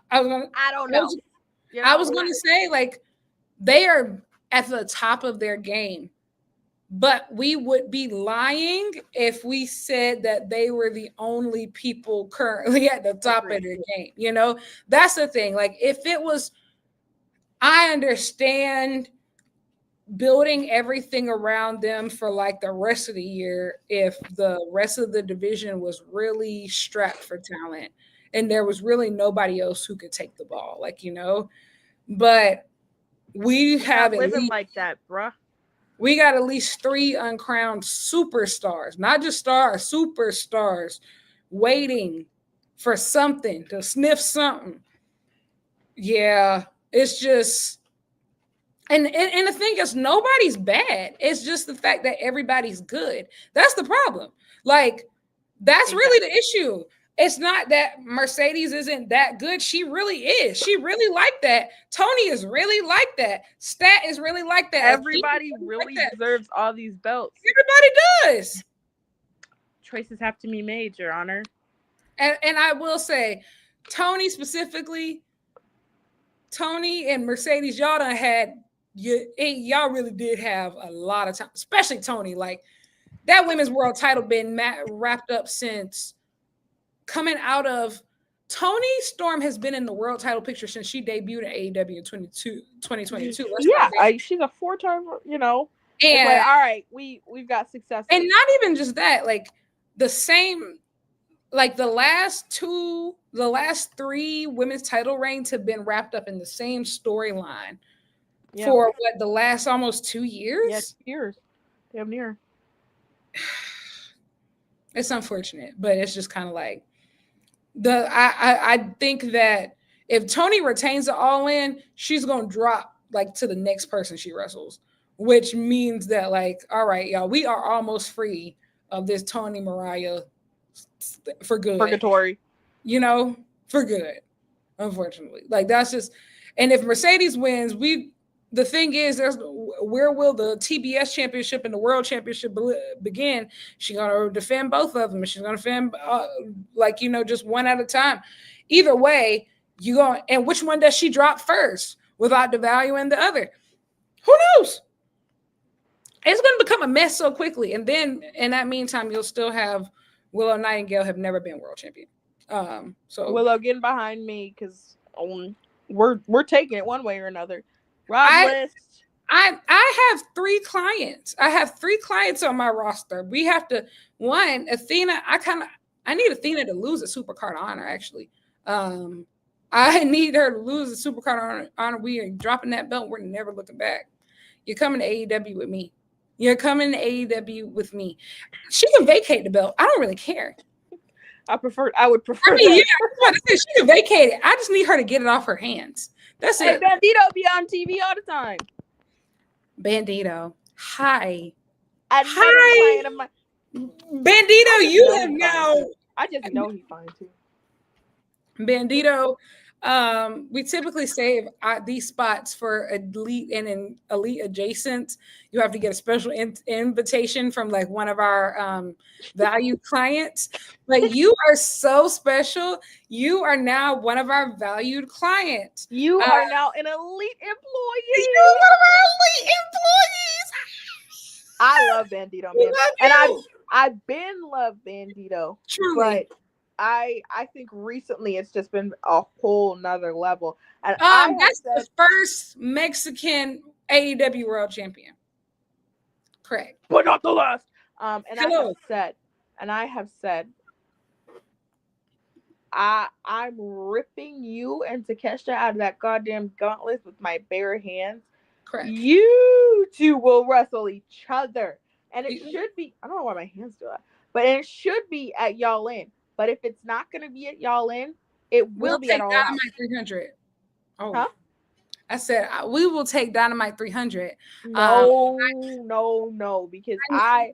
I was gonna, I don't know. I was gonna say, like, they are at the top of their game, but we would be lying if we said that they were the only people currently at the top of their game. You know, that's the thing. Like, if it was, I understand building everything around them for like the rest of the year if the rest of the division was really strapped for talent and there was really nobody else who could take the ball, like, you know. But we have at living least, like that, bruh. we got at least 3 uncrowned superstars, not just stars, superstars, waiting for something to sniff something. Yeah, it's just, and the thing is, nobody's bad. It's just the fact that everybody's good. That's the problem. Like, that's really the issue. It's not that Mercedes isn't that good. She really is. She really like that. Toni is really like that. Stat is really like that. Everybody really like deserves all these belts. Everybody does. Choices have to be made, Your Honor. And I will say, Toni specifically, Toni and Mercedes, y'all done had, y'all really did have a lot of time, especially Toni. Like, that women's world title been wrapped up since coming out of, Toni Storm has been in the world title picture since she debuted at AEW in 2022. Yeah, she's a 4-time, you know. And like, all right, we've got success. And not even just that, like the same, like the last 3 women's title reigns have been wrapped up in the same storyline for what, the last almost 2 years? Yeah, 2 years. Damn near. It's unfortunate, but it's just kind of like I think that if Toni retains the All In, she's gonna drop like to the next person she wrestles, which means that, like, all right, y'all, we are almost free of this Toni Mariah for good. Purgatory. You know, for good. Unfortunately. Like, that's just, and if Mercedes wins, the thing is, where will the TBS championship and the world championship begin? She's gonna defend both of them. She's gonna defend like, you know, just one at a time. Either way, you going, and which one does she drop first without devaluing the other? Who knows? It's gonna become a mess so quickly, and then in that meantime, you'll still have Willow Nightingale have never been world champion. So Willow, getting behind me, because we're taking it one way or another. List. I have 3 clients. I have 3 clients on my roster. We have to, one, Athena. I need Athena to lose a Supercard of Honor. Actually, I need her to lose a Supercard of Honor. We are dropping that belt. We're never looking back. You're coming to AEW with me. You're coming to AEW with me. She can vacate the belt. I don't really care. I would prefer. I mean, yeah, she can vacate it. I just need her to get it off her hands. That's it. Bandido be on TV all the time. Bandido, hi. Hi. Bandido, you have now. I just know he's fine too. Bandido, we typically save these spots for elite and elite adjacent. You have to get a special invitation from like one of our valued clients. But you are so special. You are now one of our valued clients. You are now an elite employee. You're one of our elite employees. I love Bandido, man. And I've been love Bandido. Truly. But I think recently it's just been a whole nother level. And that's the first Mexican AEW world champion. Correct. But not the last. And I have said, I'm ripping you and Takeshita out of that goddamn gauntlet with my bare hands. Correct. You two will wrestle each other. And it should be, I don't know why my hands do that, but it should be at Y'all In. But if it's not going to be at Y'all In, it will be at All Out. Dynamite 300. Oh. Huh? I said, we will take Dynamite 300. No, because I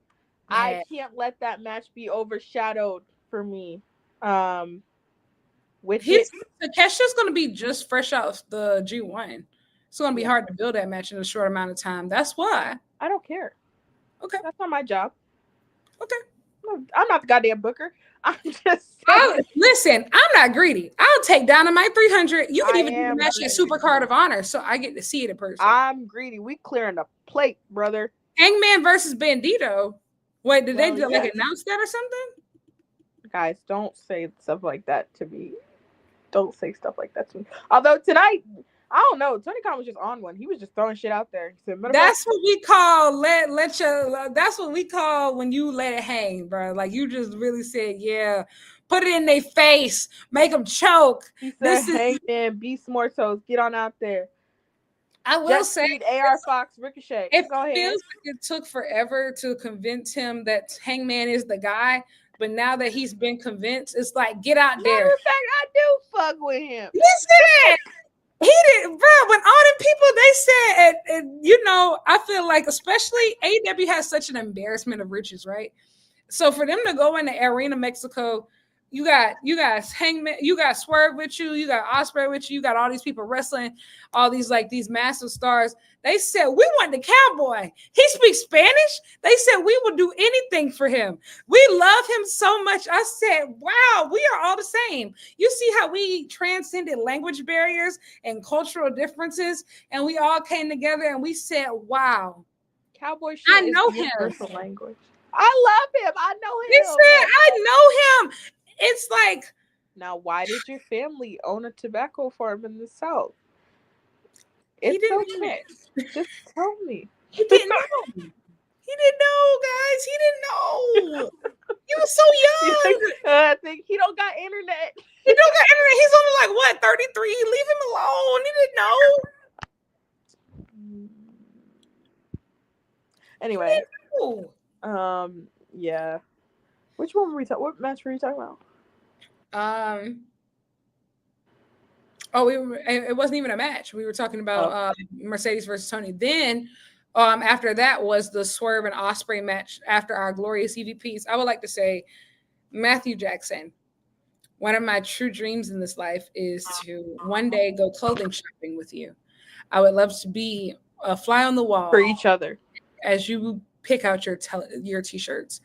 can't let that match be overshadowed for me. Takeshi's going to be just fresh out of the G1. It's going to be hard to build that match in a short amount of time. That's why. I don't care. Okay. That's not my job. Okay. I'm not the goddamn booker. I'm just saying. Listen, I'm not greedy. I'll take Dynamite 300. You can even do the match at greedy. Super Card of Honor, so I get to see it in person. I'm greedy. We clearing the plate, brother. Hangman versus Bandido. Wait, did they announce that or something? Guys, don't say stuff like that to me. Don't say stuff like that to me. Although tonight, I don't know. Tony Khan was just on one. He was just throwing shit out there. He said, that's what we call that's what we call when you let it hang, bro. Like you just really said, yeah, put it in their face, make them choke. He said, hang in, Beast Mortos, get on out there. I will say, AR Fox, Ricochet. It feels like it took forever to convince him that Hangman is the guy. But now that he's been convinced, it's like, get out there. Matter of fact, I do fuck with him. Listen, he did, bro. When all the people they said, and I feel like especially AEW has such an embarrassment of riches, right? So for them to go into Arena Mexico, you got Hangman, you got Swerve with you got Ospreay with you got all these people wrestling, all these these massive stars. They said, we want the cowboy. He speaks Spanish. They said we will do anything for him. We love him so much. I said, wow, we are all the same. You see how we transcended language barriers and cultural differences, and we all came together and we said, wow. Cowboy shit I know him. Universal language. I love him. I know him. He said, I know him. It's like, now, why did your family own a tobacco farm in the South? He didn't okay. Just tell me. He didn't know. He didn't know, guys. He didn't know. He was so young. I think he don't got internet. He don't got internet. He's only 33. Leave him alone. He didn't know. Anyway. He didn't know. Yeah. Which one were we talking? What match were you talking about? It wasn't even a match. We were talking about Mercedes versus Tony. Then, after that was the Swerve and Ospreay match after our glorious EVPs. I would like to say, Matthew Jackson, one of my true dreams in this life is to one day go clothing shopping with you. I would love to be a fly on the wall for each other as you pick out your t-shirts.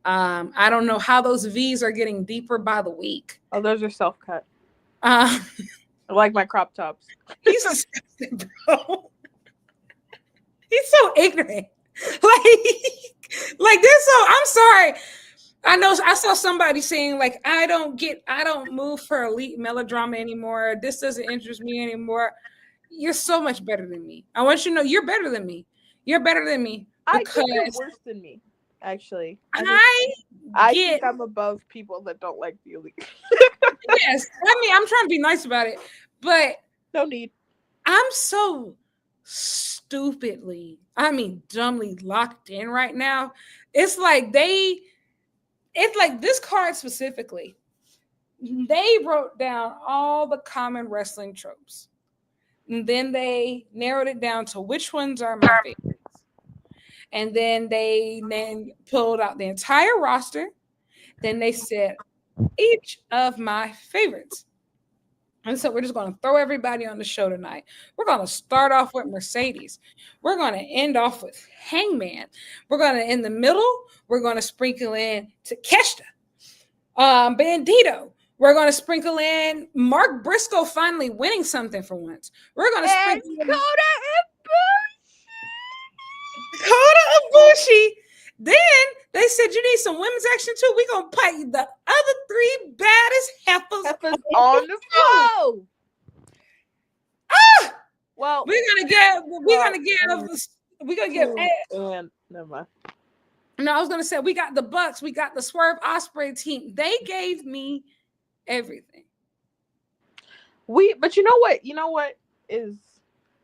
I don't know how those V's are getting deeper by the week. Oh, those are self-cut. I like my crop tops. He's disgusting, bro. He's so ignorant. Like this. So I'm sorry. I know I saw somebody saying I don't move for elite melodrama anymore. This doesn't interest me anymore. You're so much better than me. I want you to know you're better than me. You're better than me. I think you're worse than me. Actually, I think I'm above people that don't like the elite. Yes, I'm trying to be nice about it, but no need. I'm so dumbly locked in right now. It's like this card specifically. They wrote down all the common wrestling tropes, and then they narrowed it down to which ones are my favorites. And then they pulled out the entire roster. Then they said each of my favorites. And so we're just going to throw everybody on the show tonight. We're going to start off with Mercedes. We're going to end off with Hangman. We're going to, in the middle, we're going to sprinkle in Takeshita. Bandido. We're going to sprinkle in Mark Briscoe finally winning something for once. We're going to sprinkle in Kota Ibushi. Then they said you need some women's action too. We're gonna put the other three baddest heifers on the floor. Well, we're gonna give. Never mind. No, I was gonna say we got the Bucks. We got the Swerve Ospreay team. They gave me everything. But you know what is.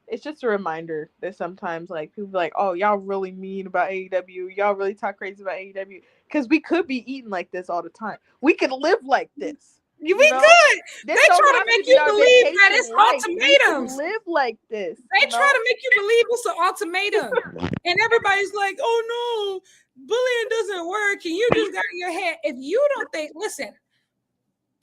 It's just a reminder that sometimes people are like, oh, y'all really mean about AEW. Y'all really talk crazy about AEW. Because we could be eating like this all the time. We could live like this. We could. They try to make you believe that it's ultimatums. Live like this. They try to make you believe it's an ultimatum. And everybody's like, oh no, bullying doesn't work. And you just got in your head. If you don't think, listen,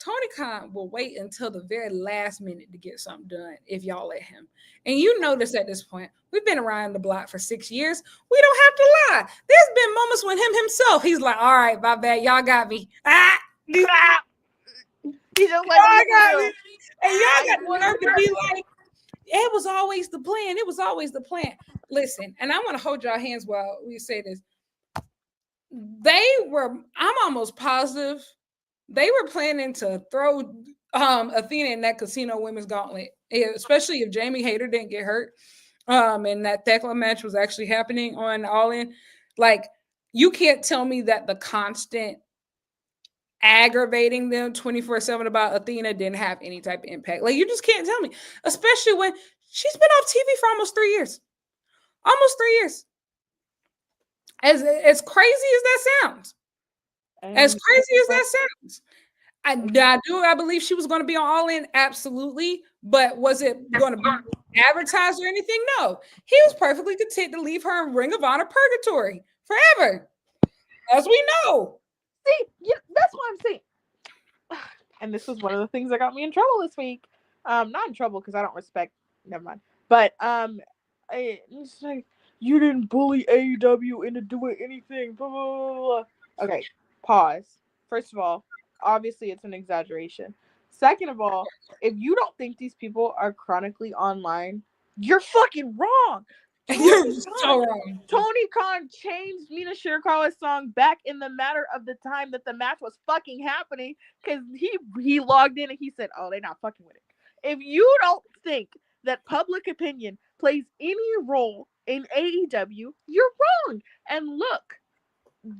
Tony Khan will wait until the very last minute to get something done if y'all let him. And you notice at this point, we've been around the block for 6 years. We don't have to lie. There's been moments when him himself, he's like, all right, my bad, y'all got me. He just like, y'all got me. And y'all I got the was nerve to be like, it was always the plan. It was always the plan. Listen, and I want to hold y'all hands while we say this. I'm almost positive they were planning to throw Athena in that casino women's gauntlet, especially if Jamie Hayter didn't get hurt. And that Thekla match was actually happening on All In. Like, you can't tell me that the constant aggravating them 24/7 about Athena didn't have any type of impact. Like, you just can't tell me, especially when she's been off TV for almost 3 years. Almost 3 years. As crazy as that sounds. As crazy as that sounds. I believe she was going to be on All In, absolutely. But was it going to be advertised or anything? No. He was perfectly content to leave her in Ring of Honor purgatory forever, as we know. See, yeah, that's what I'm saying. And this was one of the things that got me in trouble this week. Not in trouble because I don't respect. Never mind. But it's like, you didn't bully AEW into doing anything. Blah, blah, blah, blah. Okay, pause. First of all, obviously it's an exaggeration. Second of all, if you don't think these people are chronically online, you're fucking wrong. You're so wrong. Tony Khan changed Mina Shirakawa's song back in the matter of the time that the match was fucking happening because he logged in and he said, oh, they're not fucking with it. If you don't think that public opinion plays any role in AEW, you're wrong. And look,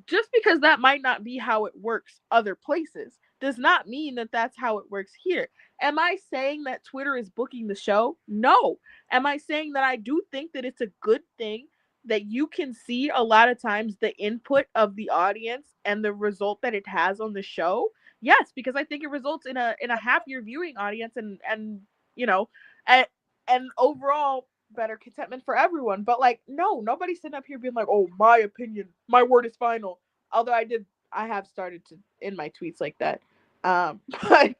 just because that might not be how it works other places does not mean that that's how it works here. Am I saying that Twitter is booking the show? No. Am I saying that I do think that it's a good thing that you can see a lot of times the input of the audience and the result that it has on the show? Yes, because I think it results in a happier viewing audience and you know, and overall better contentment for everyone. But like, no, nobody's sitting up here being like, oh, my opinion, my word is final. Although I have started to in my tweets like that. But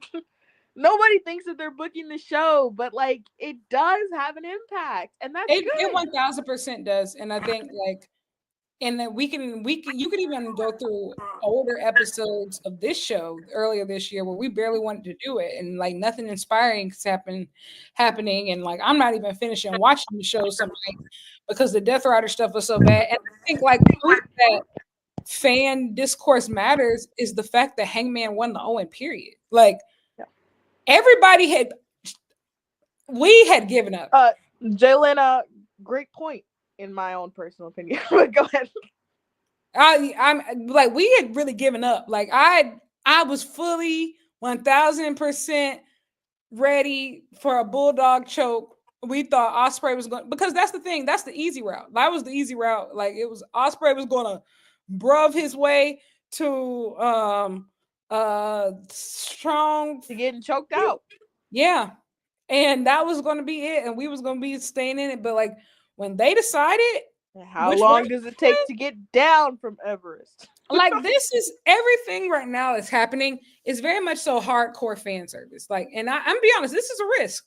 nobody thinks that they're booking the show, but like it does have an impact, and that's good. It 1000% does. And I think like, and then you could even go through older episodes of this show earlier this year where we barely wanted to do it, and like nothing inspiring is happening, and like I'm not even finishing watching the show some nights because the Death Rider stuff was so bad. And I think like proof that fan discourse matters is the fact that Hangman won the Owen period. Like we had given up. Jalen, great point in my own personal opinion. But go ahead. I'm like, we had really given up. Like I was fully 1000% ready for a bulldog choke. We thought Ospreay was going, because that's the thing. That's the easy route. That was the easy route. Like it was Ospreay was going to bruv his way to strong to getting choked out. Yeah. And that was going to be it. And we was going to be staying in it. But like when they decided, how long does it take to get down from Everest? Like this is everything right now that's happening is very much so hardcore fan service. Like, and I'm be honest, this is a risk.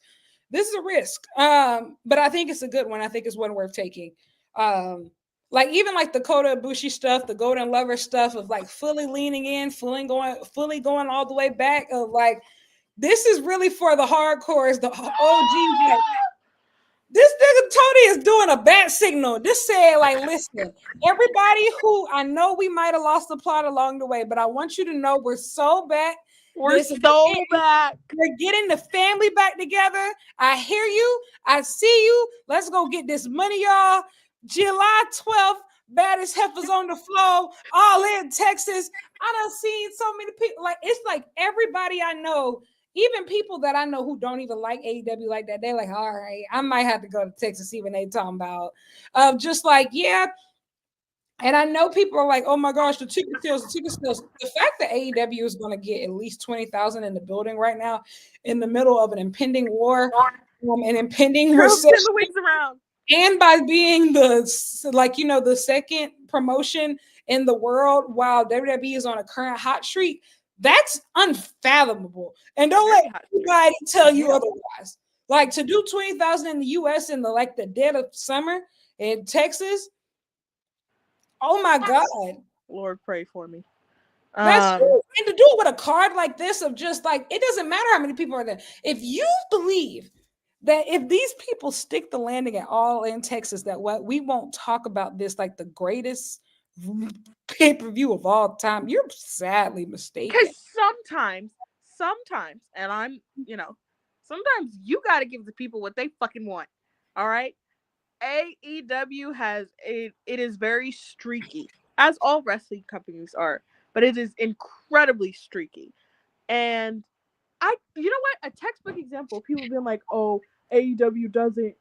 This is a risk. But I think it's a good one. I think it's one worth taking. Like even like the Kota Ibushi stuff, the Golden Lover stuff of like fully leaning in, fully going all the way back of like, this is really for the hardcores, the OG. Like, this nigga Tony is doing a bat signal. This said, like, listen, everybody who I know we might have lost the plot along the way, but I want you to know we're so back. We're so back. We're getting the family back together. I hear you. I see you. Let's go get this money, y'all. July 12th, baddest heifers on the floor, all in Texas. I done seen so many people. Like, it's like everybody I know, even people that I know who don't even like AEW like that, they're like, all right, I might have to go to Texas, see what they talking about. Just like, yeah. And I know people are like, oh my gosh, the ticket sales. The fact that AEW is going to get at least 20,000 in the building right now, in the middle of an impending war, an impending recession, and by being the second promotion in the world while WWE is on a current hot streak, That's unfathomable. And don't let anybody tell you otherwise. Like to do 20,000 in the US in the dead of summer in Texas. Oh my God. Lord, pray for me. That's true. And to do it with a card like this of just like, it doesn't matter how many people are there. If you believe that if these people stick the landing at all in Texas, that we won't talk about this like the greatest pay-per-view of all time, you're sadly mistaken. Because sometimes, and I'm, sometimes you got to give the people what they fucking want. All right. AEW it is very streaky, as all wrestling companies are, but it is incredibly streaky. And you know what? A textbook example, people being like, oh, AEW doesn't,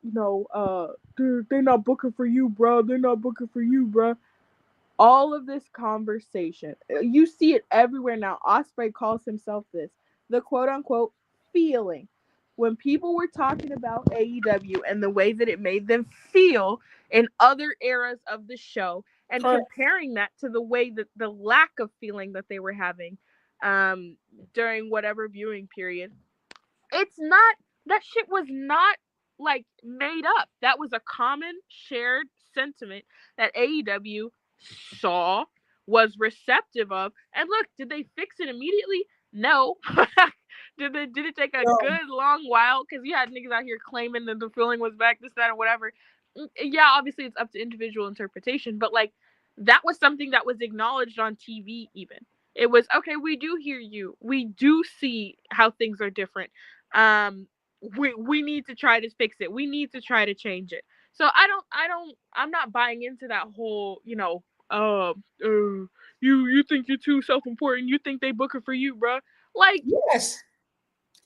they're not booking for you, bro. They're not booking for you, bro. All of this conversation, you see it everywhere now. Ospreay calls himself this, the quote-unquote feeling. When people were talking about AEW and the way that it made them feel in other eras of the show, and comparing that to the way that the lack of feeling that they were having during whatever viewing period, that shit was not like made up. That was a common shared sentiment that AEW saw, was receptive of. And look, did they fix it immediately? No. Did it take a good long while? Because you had niggas out here claiming that the feeling was back, this, that, or whatever. Yeah, obviously it's up to individual interpretation, but like that was something that was acknowledged on TV even. It was, okay, we do hear you. We do see how things are different. We need to try to fix it. We need to try to change it. So I'm not buying into that whole, you think you're too self-important. You think they book it for you, bro. Like,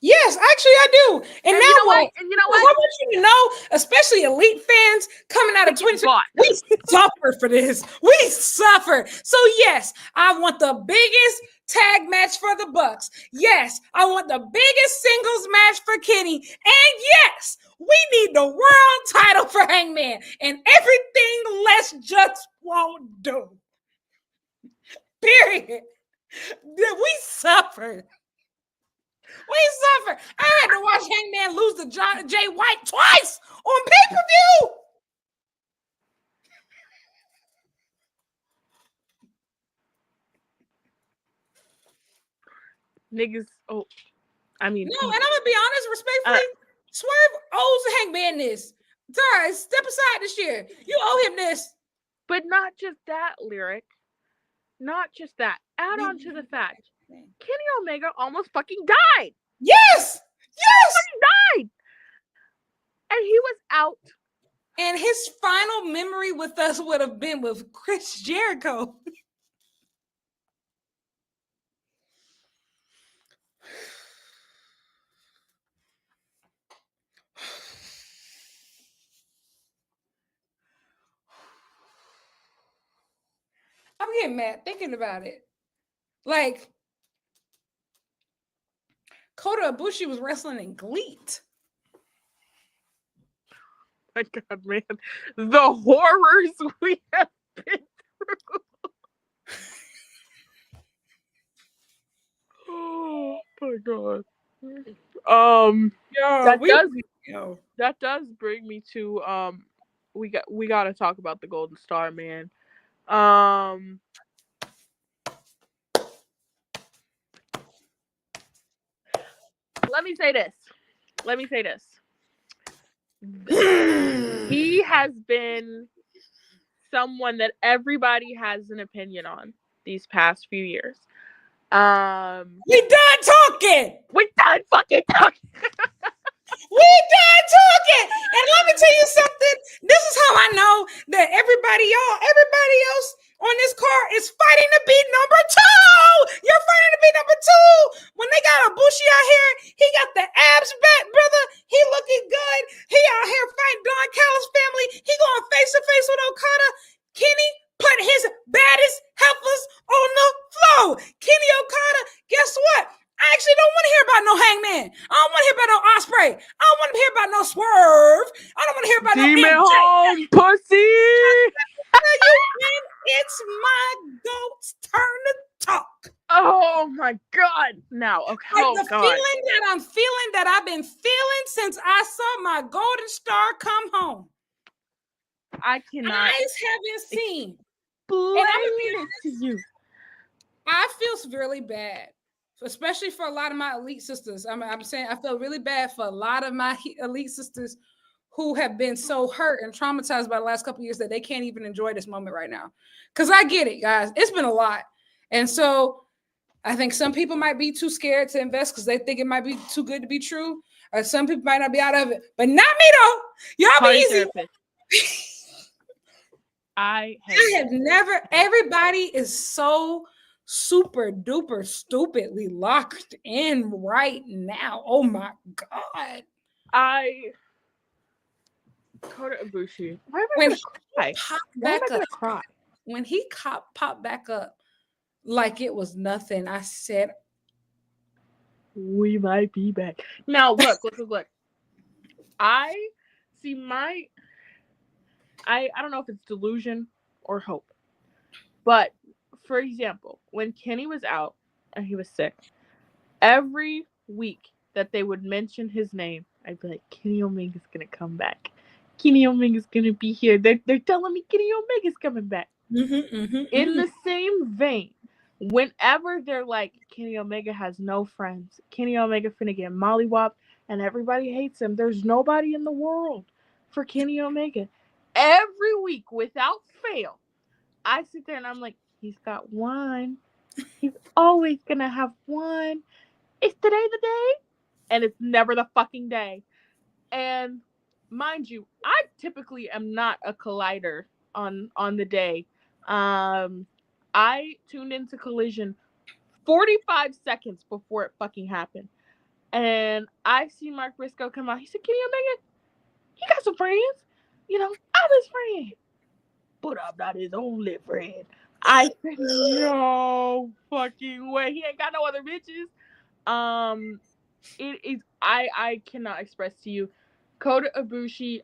Yes, actually I do. And now you know what? And you know what? I want you to know, especially elite fans coming out of 2020, we suffer for this. We suffer. So yes, I want the biggest tag match for the Bucks. Yes, I want the biggest singles match for Kenny. And yes, we need the world title for Hangman. And everything less just won't do. Period. We suffer. We suffer. I had to watch Hangman lose to Jay White twice on pay-per-view. Niggas, no, and I'm gonna be honest, respectfully, Swerve owes Hangman this. Sorry, step aside this year. You owe him this. But not just that, Lyric. Not just that. Add on to the fact, Kenny Omega almost fucking died. Yes! He fucking died! And he was out. And his final memory with us would have been with Chris Jericho. I'm getting mad thinking about it. Like, Kota Ibushi was wrestling in GLEAT. My God, man. The horrors we have been through. Oh, my God. That does bring me to, we got to talk about the Golden Star, man. Let me say this. He has been someone that everybody has an opinion on these past few years. We done talking. We done fucking talking. We done talking. And let me tell you something. This is how I know that everybody else on this card is fighting to be number 2. You're fighting to be number 2. When they got Ibushi out here, he got the abs back, brother. He looking good. He out here fighting Don Callis' family. He going face to face with Okada. Kenny put his baddest heifers on the floor. Kenny Okada, guess what? I actually don't want to hear about no Hangman. I don't want to hear about no Ospreay. I don't want to hear about no Swerve. I don't want to hear about Demon no home, pussy. It's my goat's turn to talk. Oh my God! Now, okay. Like Oh the God. feeling that I'm feeling that I've been feeling since I saw my golden star come home. I cannot Eyes haven't seen. explain And it to you. I feel really bad, especially for a lot of my elite sisters. I'm saying I feel really bad for a lot of my elite sisters who have been so hurt and traumatized by the last couple of years that they can't even enjoy this moment right now. Because I get it, guys. It's been a lot. And so I think some people might be too scared to invest because they think it might be too good to be true. Or some people might not be out of it. But not me, though. Y'all be easy. I have never, everybody is so super duper stupidly locked in right now. Oh my God. Kota Ibushi. Why am I going to cry? Why am I going to cry? When he popped back up like it was nothing, I said, we might be back. Now, look. I see I don't know if it's delusion or hope. But, for example, when Kenny was out and he was sick, every week that they would mention his name, I'd be like, Kenny Omega's going to come back. Kenny Omega's going to be here. They're telling me Kenny Omega's coming back. In the same vein, whenever they're like, Kenny Omega has no friends, Kenny Omega finna get mollywopped, and everybody hates him, there's nobody in the world for Kenny Omega. Every week, without fail, I sit there and I'm like, he's got one. He's always gonna have one. Is today the day? And it's never the fucking day. And mind you, I typically am not a collider on the day. I tuned into Collision 45 seconds before it fucking happened. And I see Mark Briscoe come out. He said, Kenny Omega, he got some friends. You know, I'm his friend. But I'm not his only friend. I said, no fucking way. He ain't got no other bitches. It is, I cannot express to you. Kota Ibushi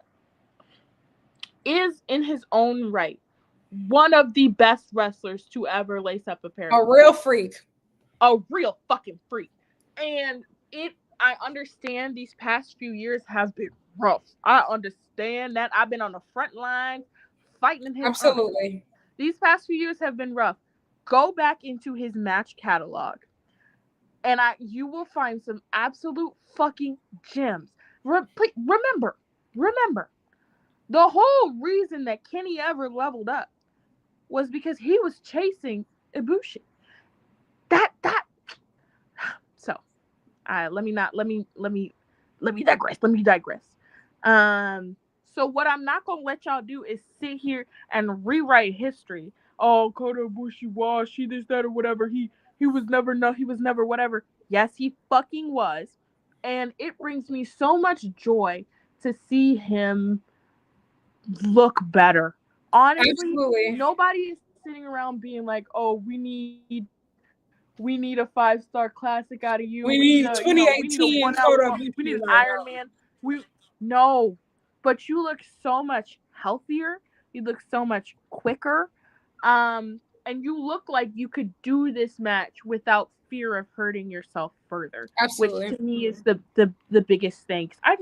is in his own right one of the best wrestlers to ever lace up a pair. A real freak. A real fucking freak. And I understand these past few years have been rough. I understand that. I've been on the front line fighting him. Absolutely. These past few years have been rough. Go back into his match catalog, and you will find some absolute fucking gems. Remember, the whole reason that Kenny ever leveled up was because he was chasing Ibushi. So, let me digress. So what I'm not gonna let y'all do is sit here and rewrite history. Oh, Kota Ibushi was she this, that, or whatever. He was never whatever. Yes, he fucking was. And it brings me so much joy to see him look better. Honestly, absolutely. nobody is sitting around being like, oh, we need a 5-star classic out of you. We need 2018 Kota. We need an Iron Man. No, but you look so much healthier. You look so much quicker. And you look like you could do this match without fear of hurting yourself further. Absolutely. Which to me is the biggest thing. You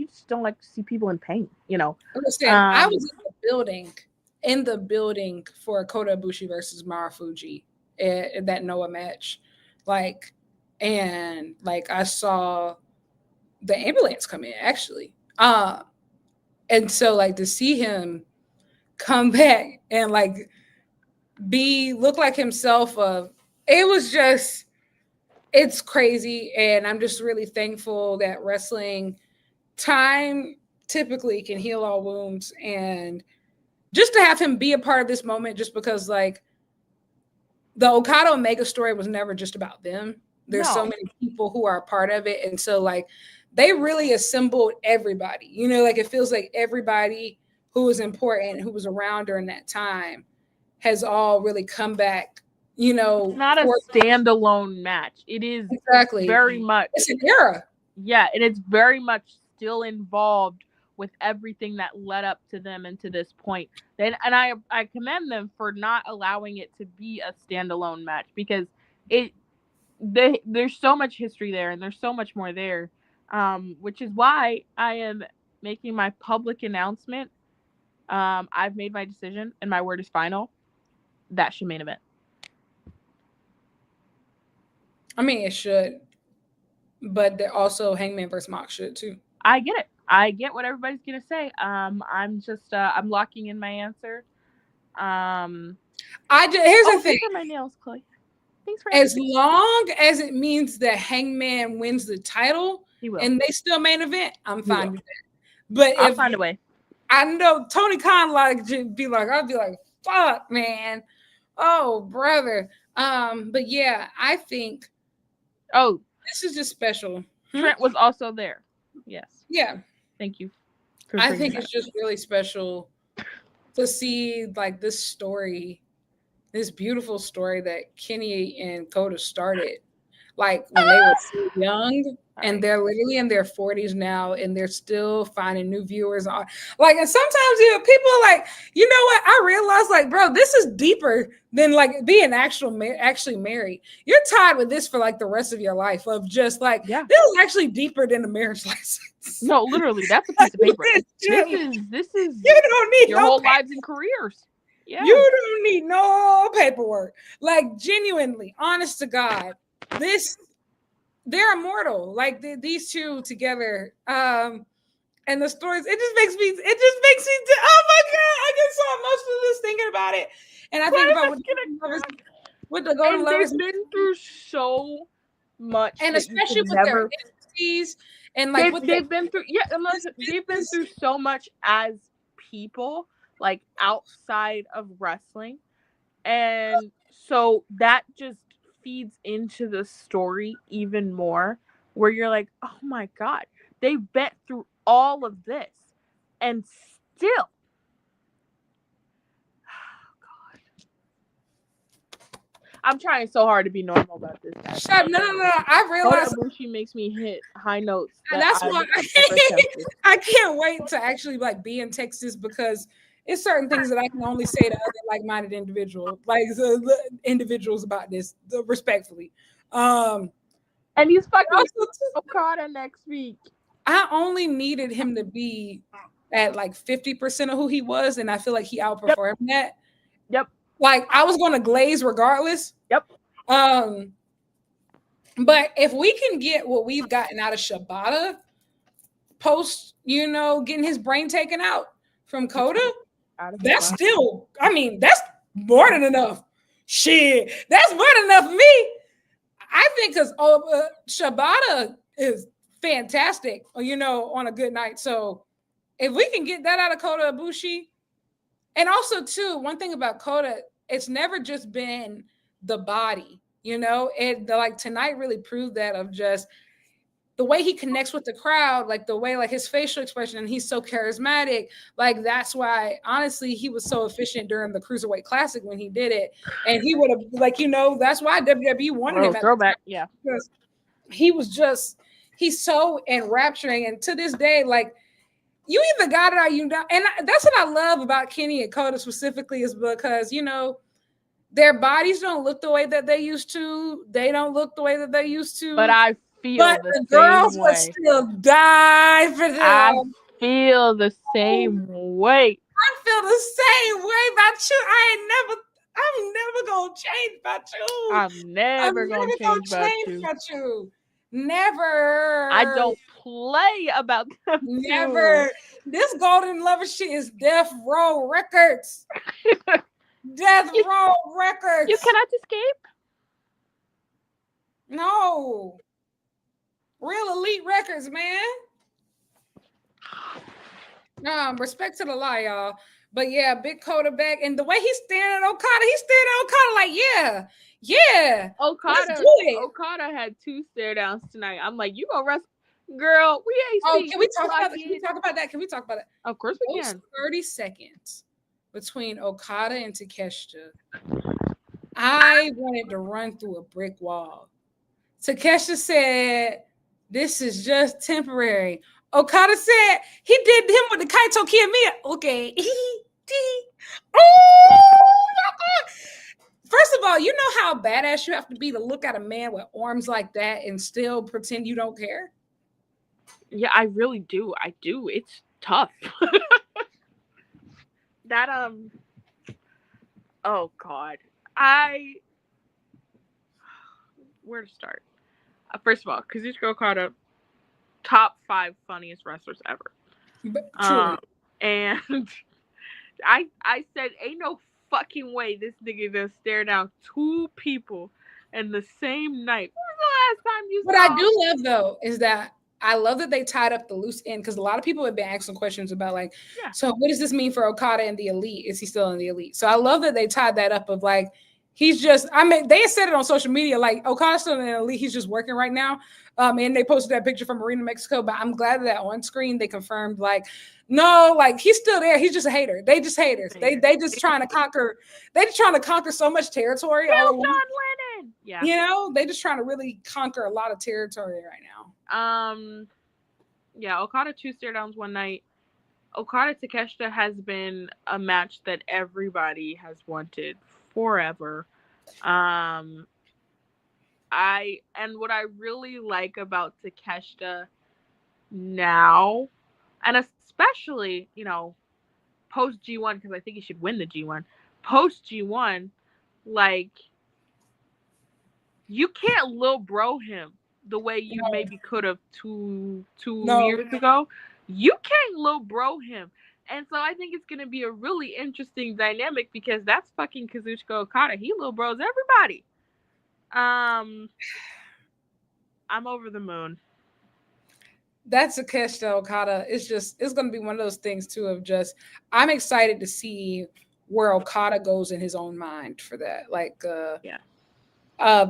just don't like to see people in pain, you know. Understand, I was in the building for Kota Ibushi versus Marufuji at that Noah match. And I saw the ambulance come in actually. And so to see him come back and look like himself, it's crazy. And I'm just really thankful that wrestling time typically can heal all wounds, and just to have him be a part of this moment, just because the Okada Omega story was never just about them. There's so many people who are a part of it. And so they really assembled everybody, it feels like everybody who was important, who was around during that time, has all really come back, It's not a standalone match. It is exactly very much. It's an era. Yeah, and it's very much still involved with everything that led up to them and to this point. And I commend them for not allowing it to be a standalone match, because there's so much history there, and there's so much more there, which is why I am making my public announcement. I've made my decision, and my word is final. That should main event. I mean, it should, but they're also Hangman versus Mox should too. I get it. I get what everybody's gonna say. I'm just I'm locking in my answer. Here's the thing. These are my nails, Chloe. Thanks for as long as it means that Hangman wins the title and they still main event, I'm fine with that. But I'll find a way. I know Tony Khan I'd be like, fuck, man. Oh, brother. But yeah, I think this is just special. Trent was also there. Yes. Yeah. Thank you. I think it's just really special to see like this story, this beautiful story that Kenny and Kota started, like when they were so young, and they're literally in their 40s now, and they're still finding new viewers on. Like, and sometimes people are like, you know what? I realized, like, bro, this is deeper than like being actually married. You're tied with this for like the rest of your life. Of just like, this is actually deeper than a marriage license. No, literally, that's a piece of paper. This is you don't need your whole lives and careers. Yeah. You don't need no paperwork. Like, genuinely, honest to God, they're immortal. Like these two together. And the stories, it just makes me, oh my God, I get so emotional just thinking about it. And I think about what the Golden Lovers they've been through so much. And especially with their entities and like they've been through they've been through so much as people, like outside of wrestling. And so that just feeds into the story even more, where you're like, oh my God, they've been through all of this and still, oh God, I'm trying so hard to be normal about this. No, I realize Ibushi makes me hit high notes. And that's why I can't wait to actually like be in Texas, because it's certain things that I can only say to other like-minded individuals, like the individuals about this, respectfully. And he's fucking Okada next week. I only needed him to be at like 50% of who he was, and I feel like he outperformed that. Yep. Like I was going to glaze regardless. Yep. But if we can get what we've gotten out of Shibata post, getting his brain taken out from Kota, that's still, I mean, that's more than enough. Shit, that's more than enough for me. I think because Shibata is fantastic, on a good night. So if we can get that out of Kota Ibushi, and also too, one thing about Kota, it's never just been the body, like tonight really proved that, of just the way he connects with the crowd, like the way, like his facial expression, and he's so charismatic. Like that's why, honestly, he was so efficient during the Cruiserweight Classic when he did it, and he would have, like, that's why WWE wanted him. Throwback, yeah. Because he's so enrapturing, and to this day, like you either got it or you don't. And that's what I love about Kenny and Kota specifically, is because their bodies don't look the way that they used to. They don't look the way that they used to. But I feel the girls would still die for them. I feel the same way. I feel the same way about you. I'm never gonna change about you. I'm never gonna change about you. Never. I don't play about them. Never. Too. This Golden Lover shit is Death Row Records. Death Row Records. You cannot escape. No. Real Elite Records, man. Respect to the lie, y'all. But yeah, big Kota back. And the way he's staring at Okada, like, yeah. Okada had 2 stare downs tonight. I'm like, you gonna wrestle? Girl, we ain't seen. Can we talk about that? Can we talk about it? Of course we can. 30 seconds between Okada and Takeshita. I wanted to run through a brick wall. Takeshita said, this is just temporary. Okada said he did him with the Kaito Kiyomiya. Okay. Oh, first of of all, you know how badass you have to be to look at a man with arms like that and still pretend you don't care? Yeah, I really do. I do. It's tough. That oh god. Where to start? First of all, Kazuchika Okada, top 5 funniest wrestlers ever. Truly. And I said, ain't no fucking way this nigga gonna stare down 2 people in the same night. When was the last time you What saw? I do love though is that I love that they tied up the loose end, because a lot of people have been asking questions about like, so what does this mean for Okada and the Elite? Is he still in the Elite? So I love that they tied that up of like, he's just, I mean, they said it on social media, like Okada's still in the Elite, he's just working right now. And they posted that picture from Arena Mexico, but I'm glad that on screen they confirmed like, no, like he's still there. He's just a hater. They just haters. They just trying to conquer. They just trying to conquer so much territory. All at once. Lennon. Yeah. You know, they just trying to really conquer a lot of territory right now. Yeah, Okada 2 stare downs one night. Okada Takeshita has been a match that everybody has wanted forever. And what I really like about Takeshita now, and especially, you know, post G1, because I think he should win the G1. Post G1, like, you can't Lil Bro him the way you maybe could have two years ago. You can't Lil Bro him. And so I think it's going to be a really interesting dynamic, because that's fucking Kazuchika Okada. He Lil Bros everybody. I'm over the moon. That's Takeshita Okada. It's going to be one of those things too of just, I'm excited to see where Okada goes in his own mind for that. Like,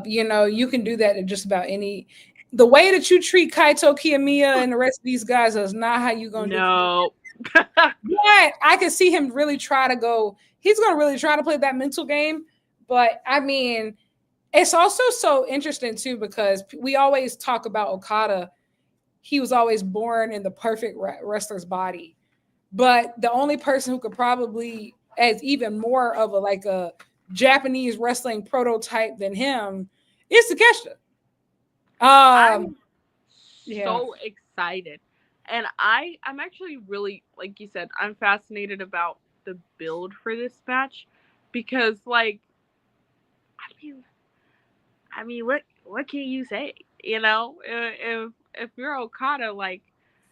you know, you can do that in just about any. The way that you treat Kaito Kiyomiya and the rest of these guys is not how you're going to do it. But I can see him really try to go. He's going to really try to play that mental game. But I mean, it's also so interesting too, because we always talk about Okada. He was always born in the perfect wrestler's body. But the only person who could probably as even more of a Japanese wrestling prototype than him is Takeshita. I'm so excited. And I'm actually really, like you said, I'm fascinated about the build for this match, because like, I mean, what can you say? You know, if you're Okada, like,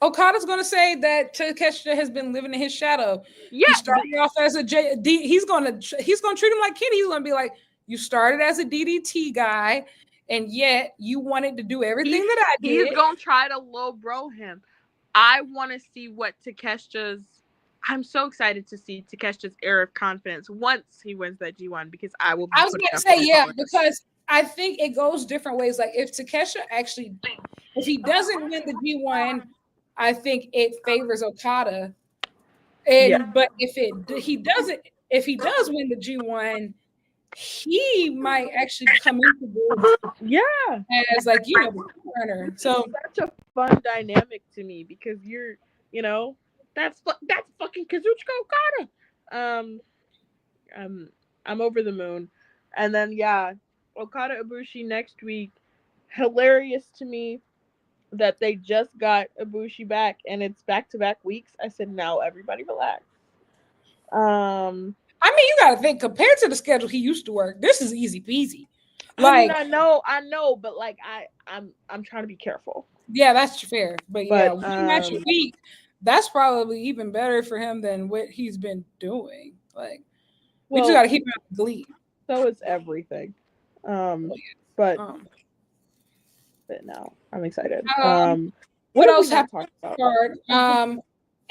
Okada's going to say that Takeshita has been living in his shadow. Yeah, he started off as a he's going to treat him like Kenny. He's going to be like, you started as a DDT guy, and yet you wanted to do everything that I did. He's going to try to low bro him. I want to see what Takeshita's. I'm so excited to see Takeshita's air of confidence once he wins that G1, because I will. I was going to say, because I think it goes different ways. Like if Takeshita actually, if he doesn't win the G1, I think it favors Okada. And but if he does win the G1, he might actually come into this as like, you know, the runner. So it's such a fun dynamic to me, because you're, you know, that's fucking Kazuchika Okada. I'm over the moon. And then Okada Ibushi next week. Hilarious to me that they just got Ibushi back and it's back-to-back weeks. I said, now everybody relax. I mean, you got to think, compared to the schedule he used to work, this is easy peasy. Like, I know, but like I'm trying to be careful. Yeah, that's fair. But one match a week, that's probably even better for him than what he's been doing. Like, we just got to keep him on glee. So is everything. But no, I'm excited. What else happened?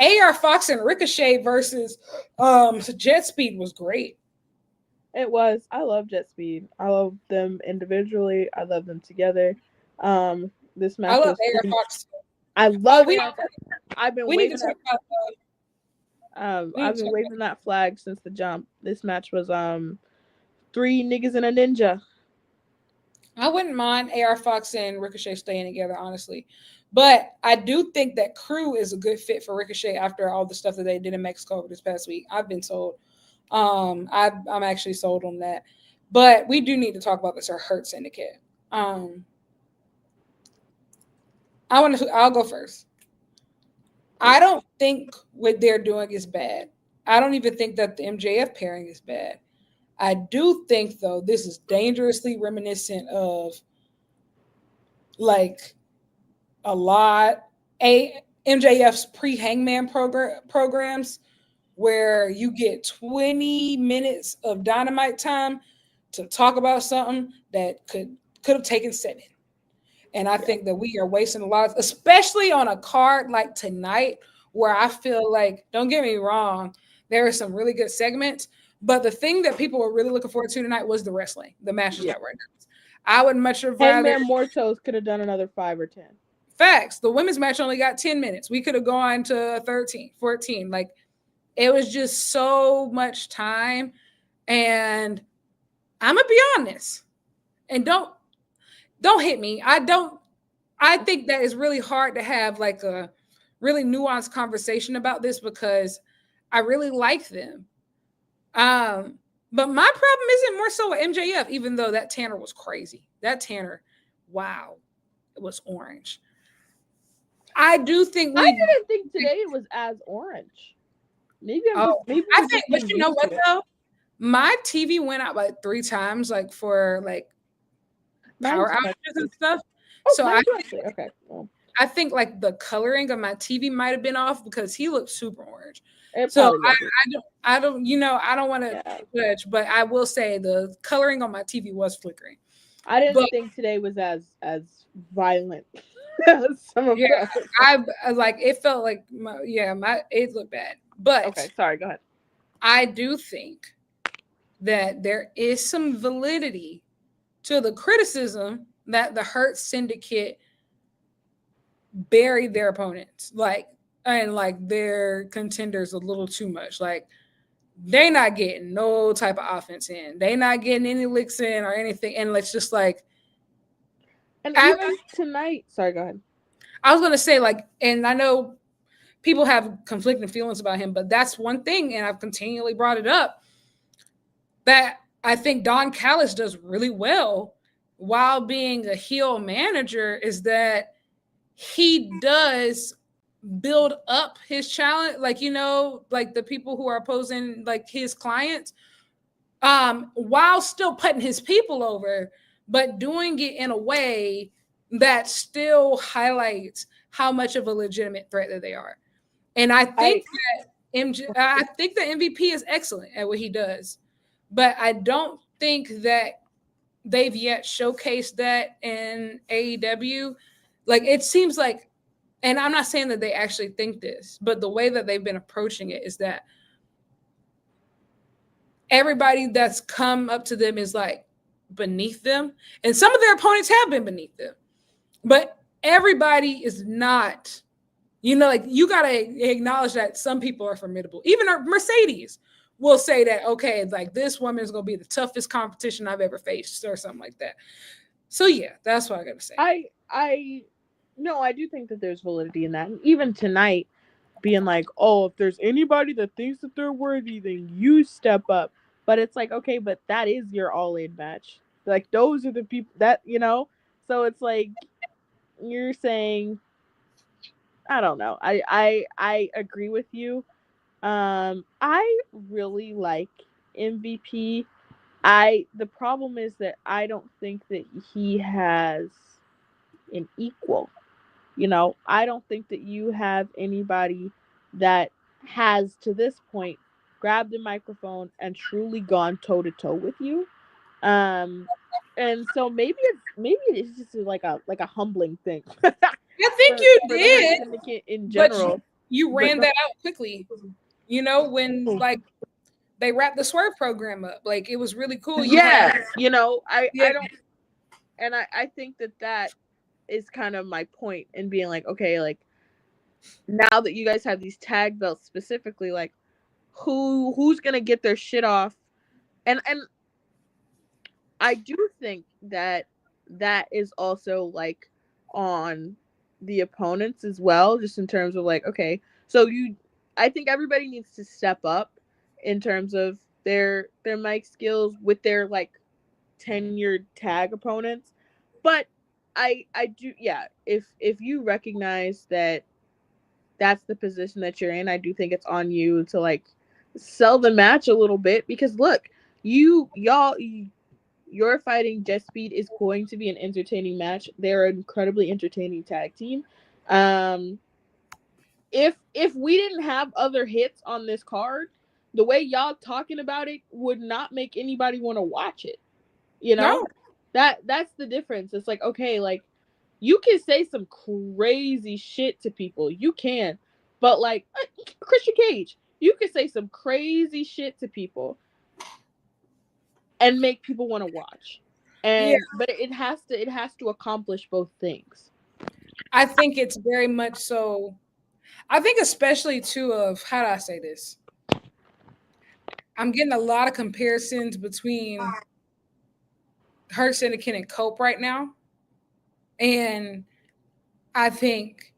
AR Fox and Ricochet versus Jet Speed was great. It was. I love Jet Speed. I love them individually. I love them together. This match. I love AR Fox. I love AR Fox. I've been waving that. I've been waving that flag since the jump. This match was 3 niggas and a ninja. I wouldn't mind AR Fox and Ricochet staying together, honestly. But I do think that Crew is a good fit for Ricochet after all the stuff that they did in Mexico this past week. I've been sold. I'm actually sold on that. But we do need to talk about this Hurt Syndicate. I'll go first. I don't think what they're doing is bad. I don't even think that the MJF pairing is bad. I do think though this is dangerously reminiscent of like a lot MJF's pre-Hangman programs where you get 20 minutes of Dynamite time to talk about something that could have taken 7. And I think that we are wasting a lot, especially on a card like tonight, where I feel like, don't get me wrong, there are some really good segments, but the thing that people were really looking forward to tonight was the wrestling, the matches that were announced. I would much rather. Hangman Mortos could have done another 5 or 10. Facts. The women's match only got 10 minutes. We could have gone to 13, 14. Like, it was just so much time. And I'm going to be honest. And don't hit me. I think that it's really hard to have like a really nuanced conversation about this because I really like them. But my problem isn't more so with MJF, even though that Tanner was crazy. That Tanner, wow, it was orange. I do think I didn't think today it was as orange. Maybe I'm I think, but you know what though? My TV went out like 3 times, like for like power outages and stuff. So I think like the coloring of my TV might have been off because he looked super orange. So I don't want to judge, but I will say the coloring on my TV was flickering. I didn't think today was as violent. I like it felt like it looked bad. But okay, sorry, go ahead. I do think that there is some validity to the criticism that the Hurt Syndicate buried their opponents, and their contenders a little too much. Like, they not getting no type of offense in. They not getting any licks in or anything. And it's just like, and even tonight. Sorry, go ahead. I was gonna say, and I know people have conflicting feelings about him, but that's one thing, and I've continually brought it up, that I think Don Callis does really well while being a heel manager, is that he does build up his challenge, like the people who are opposing his clients, while still putting his people over, but doing it in a way that still highlights how much of a legitimate threat that they are. And I think I think the MVP is excellent at what he does, but I don't think that they've yet showcased that in AEW. Like, it seems like, and I'm not saying that they actually think this, but the way that they've been approaching it is that everybody that's come up to them is like beneath them. And some of their opponents have been beneath them, but everybody is not, you got to acknowledge that some people are formidable. Even Mercedes will say that, okay, like, this woman is going to be the toughest competition I've ever faced or something like that. So yeah, that's what I got to say. I do think that there's validity in that. And even tonight being like, oh, if there's anybody that thinks that they're worthy, then you step up. But it's like, okay, but that is your all-in match. Like, those are the people that, so it's like, you're saying, I don't know. I agree with you. I really like MVP. The problem is that I don't think that he has an equal. I don't think that you have anybody that has, to this point, grabbed the microphone and truly gone toe to toe with you. And so maybe it's just like a humbling thing. I think you did in general. But you ran that out quickly. When they wrapped the Swerve program up, like, it was really cool. I don't, and I think that is kind of my point in being like, okay, like, now that you guys have these tag belts specifically, like, who's gonna get their shit off, and I do think that is also like on the opponents as well, just in terms of like, okay, so I think everybody needs to step up in terms of their mic skills with their like tenured tag opponents. But I do, yeah, if you recognize that that's the position that you're in, I do think it's on you to like sell the match a little bit, because look, you're fighting Jet Speed is going to be an entertaining match. They're an incredibly entertaining tag team. If we didn't have other hits on this card, the way y'all talking about it would not make anybody want to watch it. You know? No. That's the difference. It's like, okay, like you can say some crazy shit to people. You can. But like Christian Cage, you can say some crazy shit to people and make people want to watch. And but it has to accomplish both things. I think it's very much so. I think especially too of, how do I say this? I'm getting a lot of comparisons between Hurt Syndicate and Cope right now. And I think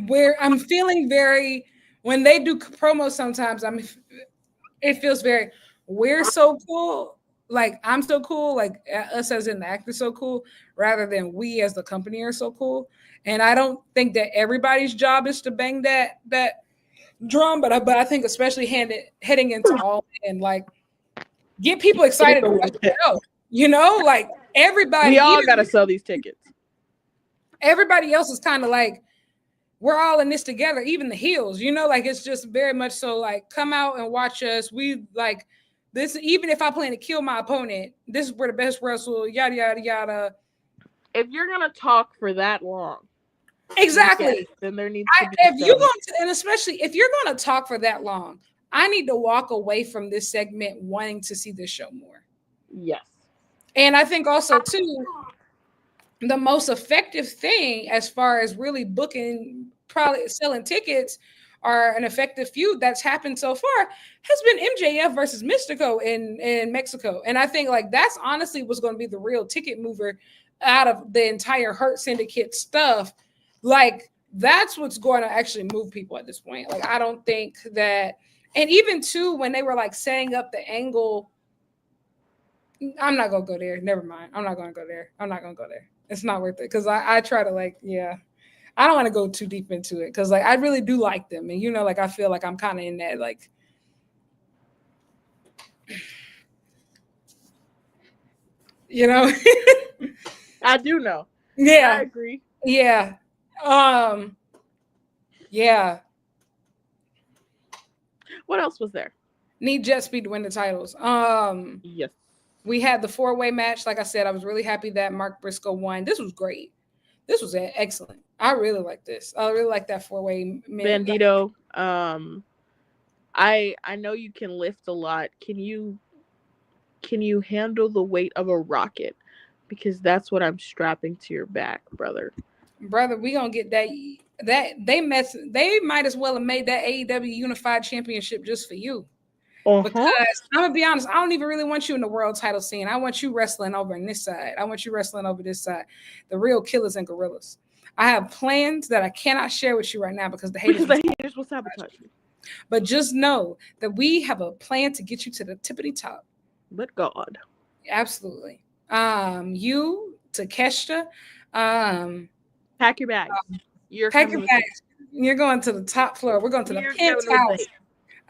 where I'm feeling very, when they do promos sometimes, it feels very, we're so cool, like I'm so cool, like us as in the actor so cool, rather than we as the company are so cool. And I don't think that everybody's job is to bang that drum, but I think especially heading into all in, like get people excited about the show. You know, like everybody, we all gotta sell these tickets. Everybody else is kind of like, we're all in this together, even the heels, you know, like it's just very much so like, come out and watch us. We like this, even if I plan to kill my opponent, this is where the best wrestle, yada, yada, yada. If you're going to talk for that long. Exactly. Yes, then there needs to be. If you're going to, and especially if you're going to talk for that long, I need to walk away from this segment wanting to see this show more. Yes. And I think also too, the most effective thing as far as really booking, probably selling tickets, or an effective feud that's happened so far has been MJF versus Mystico in Mexico. And I think like that's honestly what's going to be the real ticket mover out of the entire Hurt Syndicate stuff. Like that's what's going to actually move people at this point. Like I don't think that, and even too, when they were like setting up the angle, I'm not going to go there. Never mind. I'm not going to go there. It's not worth it. Because I try to like, yeah, I don't want to go too deep into it. Because like, I really do like them. And, you know, like, I feel like I'm kind of in that, like, you know. I do know. Yeah. I agree. Yeah. Yeah. What else was there? Need Jet Speed to win the titles. Yes. We had the 4-way match. Like I said, I was really happy that Mark Briscoe won. This was great. This was excellent. I really like this. I really like that 4-way. Bandido. I know you can lift a lot. Can you handle the weight of a rocket? Because that's what I'm strapping to your back, brother. Brother, we gonna get that they might as well have made that AEW Unified Championship just for you. Because I'm gonna be honest, I don't even really want you in the world title scene. I want you wrestling over in this side. I want you wrestling over this side. The real killers and gorillas. I have plans that I cannot share with you right now because the haters will sabotage me. But just know that we have a plan to get you to the tippity top. But God. Absolutely. You, Takeshita, pack your bags. Pack your bags. You're going to the top floor. We're going to the penthouse.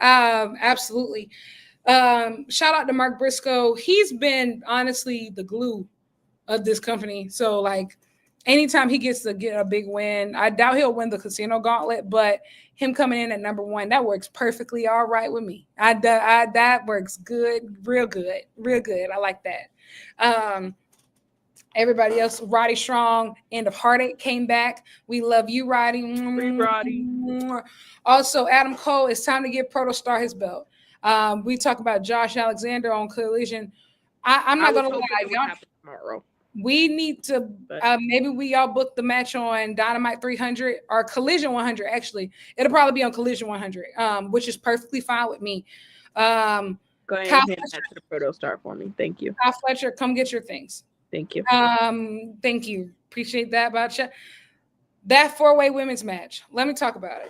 Absolutely. Shout out to Mark Briscoe. He's been honestly the glue of this company. So like anytime he gets to get a big win, I doubt he'll win the Casino Gauntlet, but him coming in at number 1, that works perfectly all right with me. That works good, real good, real good. I like that. Everybody else, Roddy Strong, End of Heartache came back. We love you, Roddy. Roddy. Also, Adam Cole, it's time to give Protostar his belt. We talk about Josh Alexander on Collision. I'm not going to lie. Tomorrow. We need to, maybe we all book the match on Dynamite 300 or Collision 100, actually. It'll probably be on Collision 100, which is perfectly fine with me. Go ahead and hand that to the Protostar for me. Thank you. Kyle Fletcher, come get your things. Thank you. Thank you. Appreciate that about you. That 4-way women's match. Let me talk about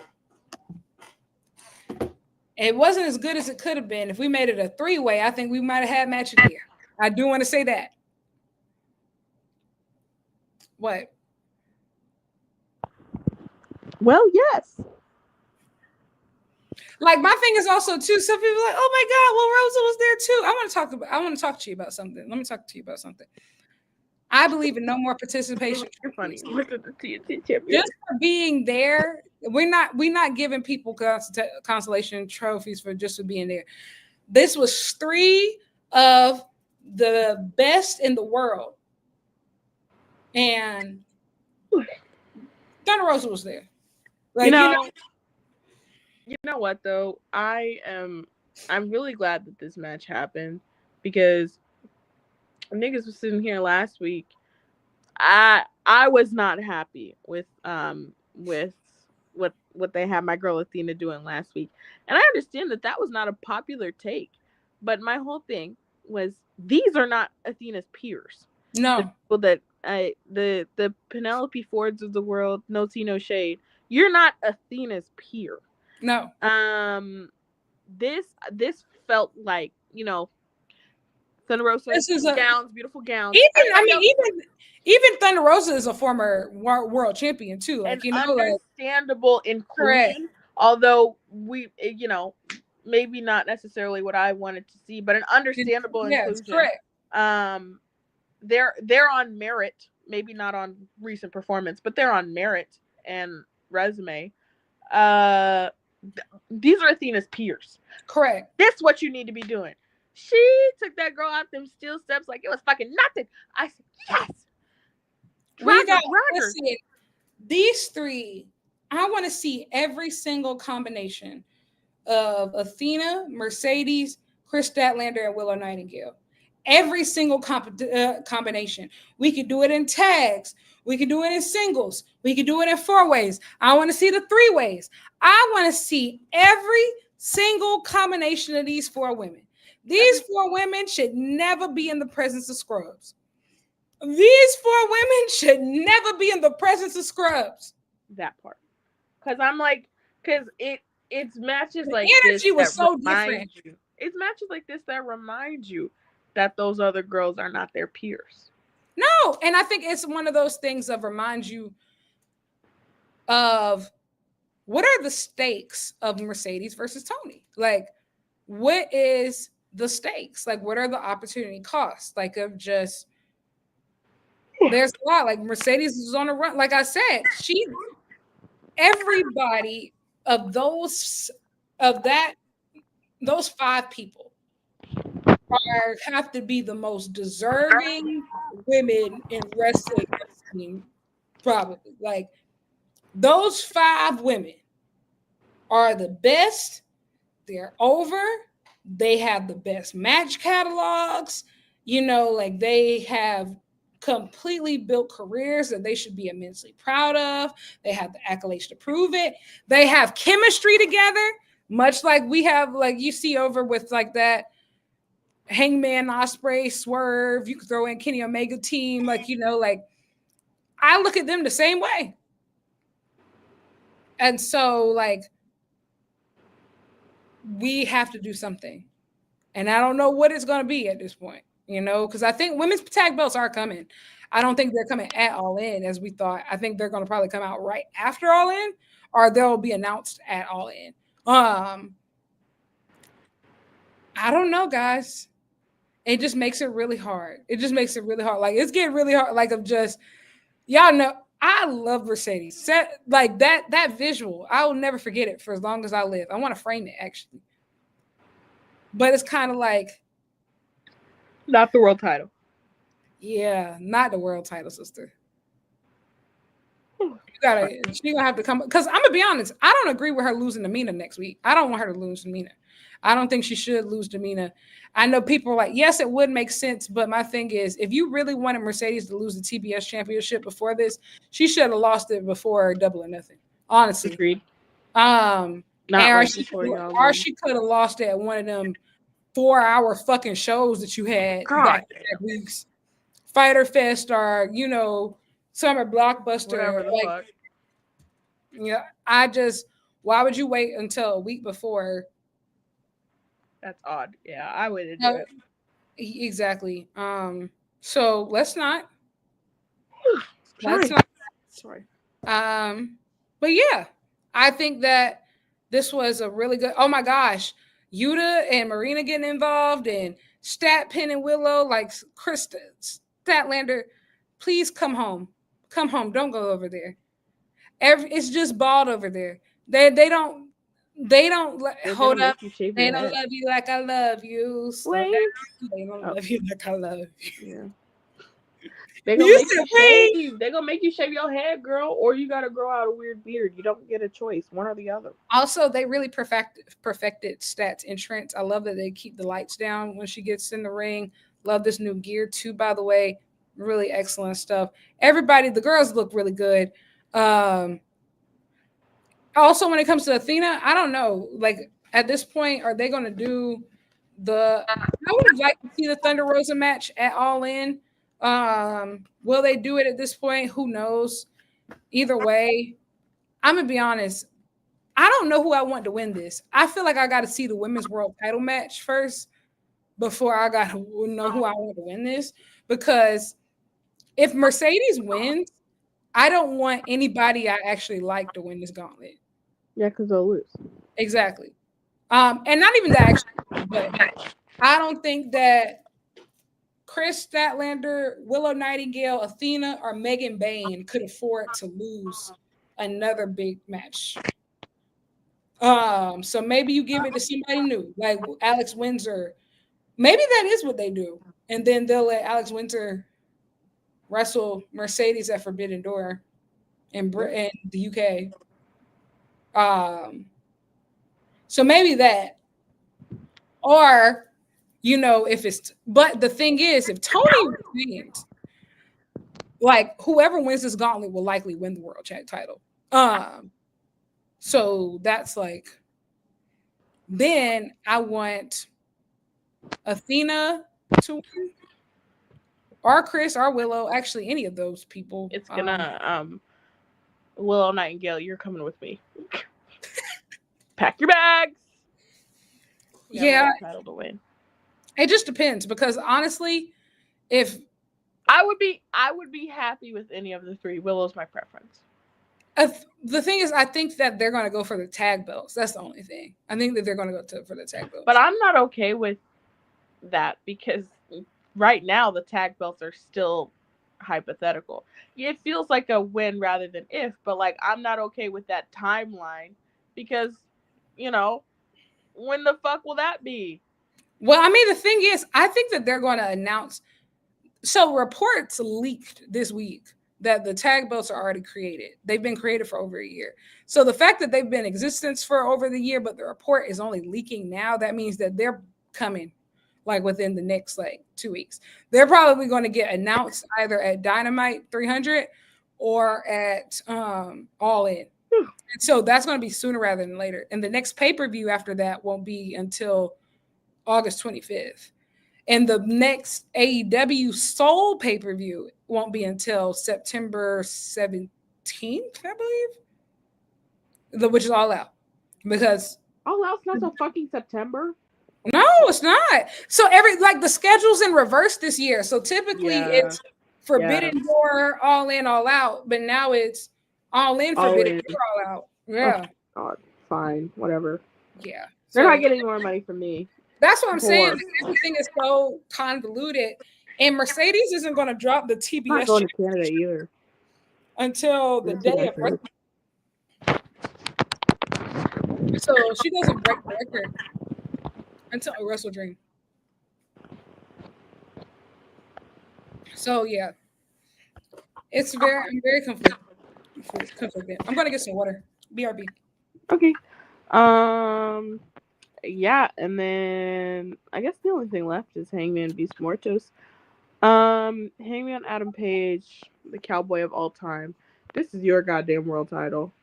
it. It wasn't as good as it could have been. If we made it a 3-way, I think we might have had match of the year. I do want to say that. What? Well, yes. Like my thing is also too. Some people are like, oh my god, well Rosa was there too. I want to talk to you about something. Let me talk to you about something. I believe in no more participation. You're funny. Just for being there, we're not giving people consolation trophies for just for being there. This was 3 of the best in the world, and Thunder Rosa was there. Like, you know what though? I'm really glad that this match happened, because niggas was sitting here last week. I was not happy with what they had my girl Athena doing last week, and I understand that was not a popular take, but my whole thing was these are not Athena's peers. No, the people that the Penelope Fords of the world, no tea, no shade. You're not Athena's peer. No. This felt like, Thunder Rosa gowns, beautiful gowns. Even Thunder Rosa is a former world champion too. Like, understandable inclusion. Correct. Although we, maybe not necessarily what I wanted to see, but an understandable inclusion. Correct. They're on merit, maybe not on recent performance, but they're on merit and resume. These are Athena's peers. Correct. That's what you need to be doing. She took that girl out them steel steps like it was fucking nothing. I said, yes. We got these 3. I want to see every single combination of Athena, Mercedes, Kris Statlander, and Willow Nightingale. Every single combination. We could do it in tags. We could do it in singles. We could do it in 4-ways. I want to see the 3-ways. I want to see every single combination of these 4 women. These 4 women should never be in the presence of scrubs. These 4 women should never be in the presence of scrubs. That part. Because it's matches like the energy this was so different. It's matches like this that remind you that those other girls are not their peers. No, and I think it's one of those things that reminds you of what are the stakes of Mercedes versus Tony? Like, what is the stakes? Like, what are the opportunity costs? Like, of just, there's a lot. Like, Mercedes is on a run. Like I said, everybody of those 5 people have to be the most deserving women in wrestling, probably. Like, those 5 women are the best. They're over. They have the best match catalogs. Like, they have completely built careers that they should be immensely proud of. They have the accolades to prove it. They have chemistry together, much like we have, like you see over with like that Hangman, Ospreay, Swerve. You could throw in Kenny Omega team. Like, like I look at them the same way. And so, like, we have to do something. And I don't know what it's going to be at this point, because I think women's tag belts are coming. I don't think they're coming at All In as we thought. I think they're going to probably come out right after All In, or they'll be announced at All In. I don't know, guys. It just makes it really hard. Like, it's getting really hard. Like, of just, y'all know, I love Mercedes. Like, that visual, I will never forget it for as long as I live. I want to frame it, actually. But it's kind of like, not the world Yeah, not the world title, sister. She's gonna have to come, because I'm gonna be honest, I don't agree with her losing to Mina next week. I don't want her to lose to Mina. I don't think she should lose to Mina. I know people are like, yes, it would make sense, but my thing is, if you really wanted Mercedes to lose the TBS championship before this, she should have lost it before Double or Nothing. Honestly. Agreed. Or she could have lost it at one of them 4-hour fucking shows that you had back weeks. Fighter Fest, or Summer Blockbuster. Whatever the fuck. Why would you wait until a week before That's odd. Yeah, I wouldn't do it. Exactly. So let's not. Sorry. Let's not. Sorry. But yeah, I think that this was a really good. Oh my gosh, Yuta and Marina getting involved, and Statpin and Willow, like Kris Statlander. Please come home. Come home. Don't go over there. It's just bald over there. They don't hold up. They don't love you like I love you. Slow down. They don't love you like I love you. Yeah. They're gonna make you shave. They're gonna make you shave your head, girl, or you gotta grow out a weird beard. You don't get a choice, one or the other. Also, they really perfected Stats and Trent. I love that they keep the lights down when she gets in the ring. Love this new gear too, by the way. Really excellent stuff. Everybody, the girls look really good. Also, when it comes to Athena, I don't know. Like at this point, are they going to do the? I would have liked to see the Thunder Rosa match at All In. Will they do it at this point? Who knows? Either way, I'm gonna be honest. I don't know who I want to win this. I feel like I got to see the women's world title match first before I got to know who I want to win this. Because if Mercedes wins, I don't want anybody I actually like to win this gauntlet. Yeah, because they'll lose. Exactly. And not even that actually, but I don't think that Kris Statlander, Willow Nightingale, Athena, or Megan Bayne could afford to lose another big match. So maybe you give it to somebody new, like Alex Windsor. Maybe that is what they do. And then they'll let Alex Windsor wrestle Mercedes at Forbidden Door in the UK. So maybe that. Or, if it's, but the thing is, if Tony wins, like whoever wins this gauntlet will likely win the world title. So that's like, then I want Athena to win, or Kris, or Willow. Actually, any of those people. It's gonna Willow Nightingale. You're coming with me. Pack your bags. Yeah, title to win. It just depends because honestly, if I would be happy with any of the three. Willow's my preference. The thing is, I think that they're going to go for the tag belts. That's the only thing. I think that they're going to go for the tag belts. But I'm not okay with that because right now the tag belts are still hypothetical. It feels like a win rather than if, but like I'm not okay with that timeline because, when the fuck will that be? Well, I mean, the thing is, I think that they're going to announce. So reports leaked this week that the tag belts are already created. They've been created for over a year. So the fact that they've been in existence for over the year, but the report is only leaking now, that means that they're coming like within the next 2 weeks. They're probably going to get announced either at Dynamite 300 or at All In. And so that's going to be sooner rather than later. And the next pay-per-view after that won't be until August 25th. And the next AEW Soul pay-per-view won't be until September 17th, I believe. Which is All Out. Because All Out's not till fucking September. No, it's not. So the schedule's in reverse this year. So typically it's Forbidden Door, All In, All Out. But now it's All In, Forbidden Door, All Out. Yeah. Oh, God. Fine. Whatever. Yeah. They're not getting more money from me. That's what I'm saying. Everything is so convoluted. And Mercedes isn't going to drop the TBS. Not going to Canada either. Until the day of birth. So she doesn't break the record until a Wrestle Dream. So yeah. I'm very conflicted. I'm going to get some water. BRB. Okay. Yeah, and then I guess the only thing left is Hangman vs. Mortos. Hangman Adam Page, the cowboy of all time. This is your goddamn world title.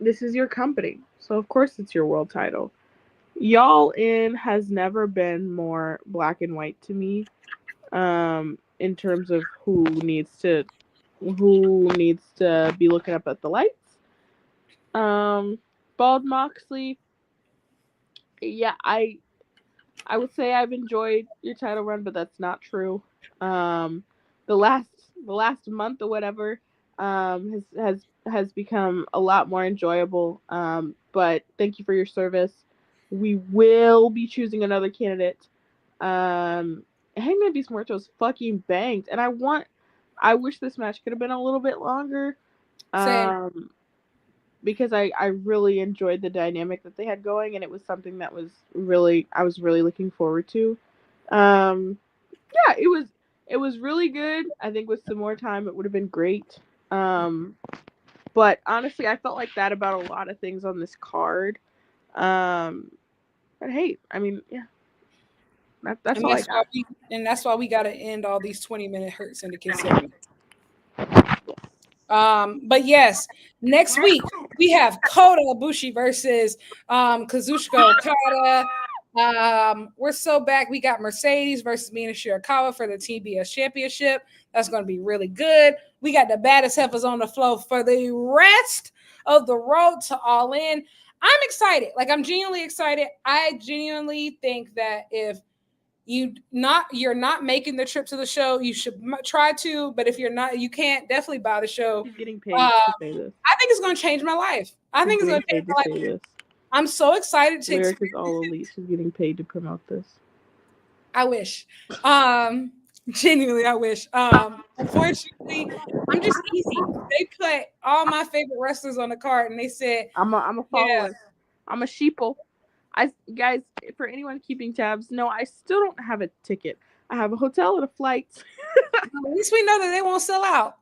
This is your company, so of course it's your world title. Y'all In has never been more black and white to me. In terms of who needs to be looking up at the lights. Bald Moxley, Yeah, I would say I've enjoyed your title run, but that's not true. The last month or whatever, has become a lot more enjoyable. But thank you for your service. We will be choosing another candidate. Hangman Beast Muertos fucking banged, and I wish this match could have been a little bit longer. Same. Because I really enjoyed the dynamic that they had going, and it was something that I was really looking forward to. Yeah, it was really good. I think with some more time, it would have been great. But honestly, I felt like that about a lot of things on this card. But hey, I mean, yeah, that's all I got. That's why we got to end all these 20-minute Hurt Syndicate segments. But yes, next week we have Kota Ibushi versus Kazuchika Okada. We're so back. We got Mercedes versus Mina Shirakawa for the TBS Championship. That's going to be really good. We got the baddest heifers on the floor for the rest of the road to All In. I'm excited. Like, I'm genuinely excited. I genuinely think that if you're not making the trip to the show, you should try to, but if you're not, you can't, definitely buy the show. She's getting paid to say this. I think it's going to change my life. I think it's going to change my life. This. I'm so excited to Lyric is all elite. She's getting paid to promote this. I wish. Genuinely, I wish. Unfortunately, I'm just easy. They put all my favorite wrestlers on the card, and they said, I'm a follower. Yeah. I'm a sheeple. Guys, for anyone keeping tabs, no, I still don't have a ticket. I have a hotel and a flight. At least we know that they won't sell out.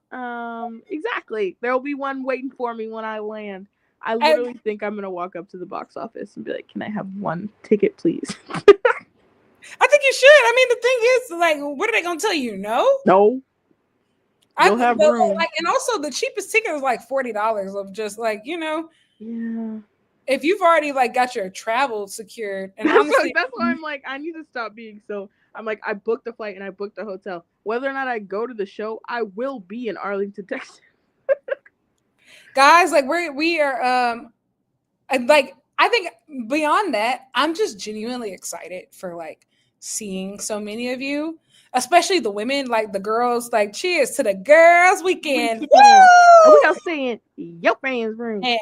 Exactly. There will be one waiting for me when I land. I literally think I'm gonna walk up to the box office and be like, "Can I have one ticket, please?" I think you should. I mean, the thing is, like, what are they gonna tell you? No. You'll have room. Like, and also the cheapest ticket was like $40 of just like, you know. Yeah. If you've already like got your travel secured, and honestly, that's why I'm like, I need to stop being so. I'm like, I booked the flight and I booked the hotel. Whether or not I go to the show, I will be in Arlington, Texas. Guys, like we are, like, I think beyond that, I'm just genuinely excited for like seeing so many of you, especially the women, like the girls. Like, cheers to the girls' weekend. We are saying your fans room. And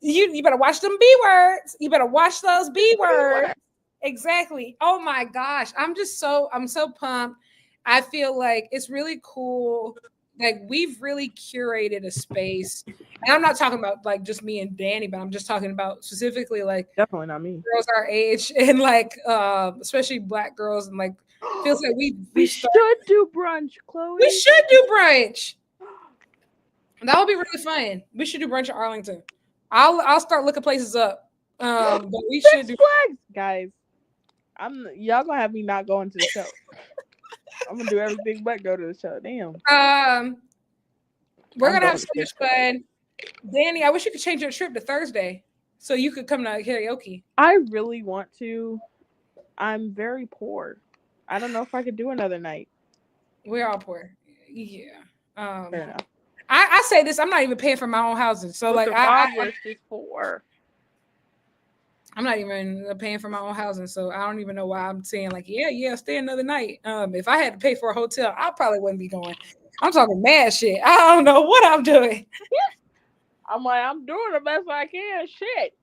you better watch them B words. You better watch those B words. Exactly. Oh my gosh. I'm so pumped. I feel like it's really cool. Like, we've really curated a space. And I'm not talking about like just me and Dani, but I'm just talking about specifically like definitely not me. Girls our age, and like especially Black girls, and like feels like we should do brunch, Chloe. We should do brunch. That would be really fun. We should do brunch in Arlington. I'll start looking places up. But we should do flags, guys. Y'all gonna have me not going to the show. I'm gonna do everything but go to the show. Damn. We're gonna have so much fun. Dani, I wish you could change your trip to Thursday so you could come to karaoke. I really want to. I'm very poor. I don't know if I could do another night. We're all poor. Yeah. Fair enough. I say this, I'm not even paying for my own housing. So like I'm not even paying for my own housing. So I don't even know why I'm saying like, yeah, stay another night. If I had to pay for a hotel, I probably wouldn't be going. I'm talking mad shit. I don't know what I'm doing. I'm like, I'm doing the best I can. Shit.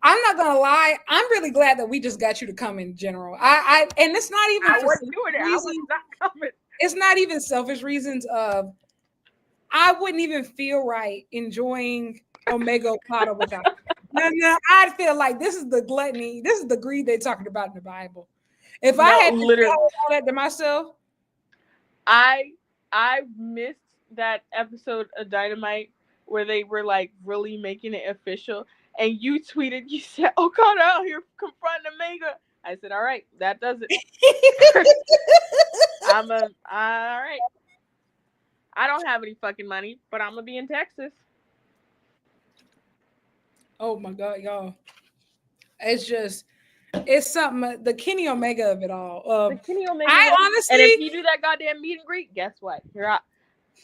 I'm not gonna lie. I'm really glad that we just got you to come in general. And it's not even I wasn't doing it. I was not coming. It's not even selfish reasons of I wouldn't even feel right enjoying Omega Okada without you. No, I feel like this is the gluttony, this is the greed they're talking about in the Bible. If I had to do all that to myself, I missed that episode of Dynamite where they were like really making it official, and you tweeted, you said, Okada out here confronting Omega. I said, all right, that does it. all right. I don't have any fucking money, but I'm gonna be in Texas. Oh my God, y'all. It's something, the Kenny Omega of it all. The Kenny Omega. I honestly, and if you do that goddamn meet and greet, guess what?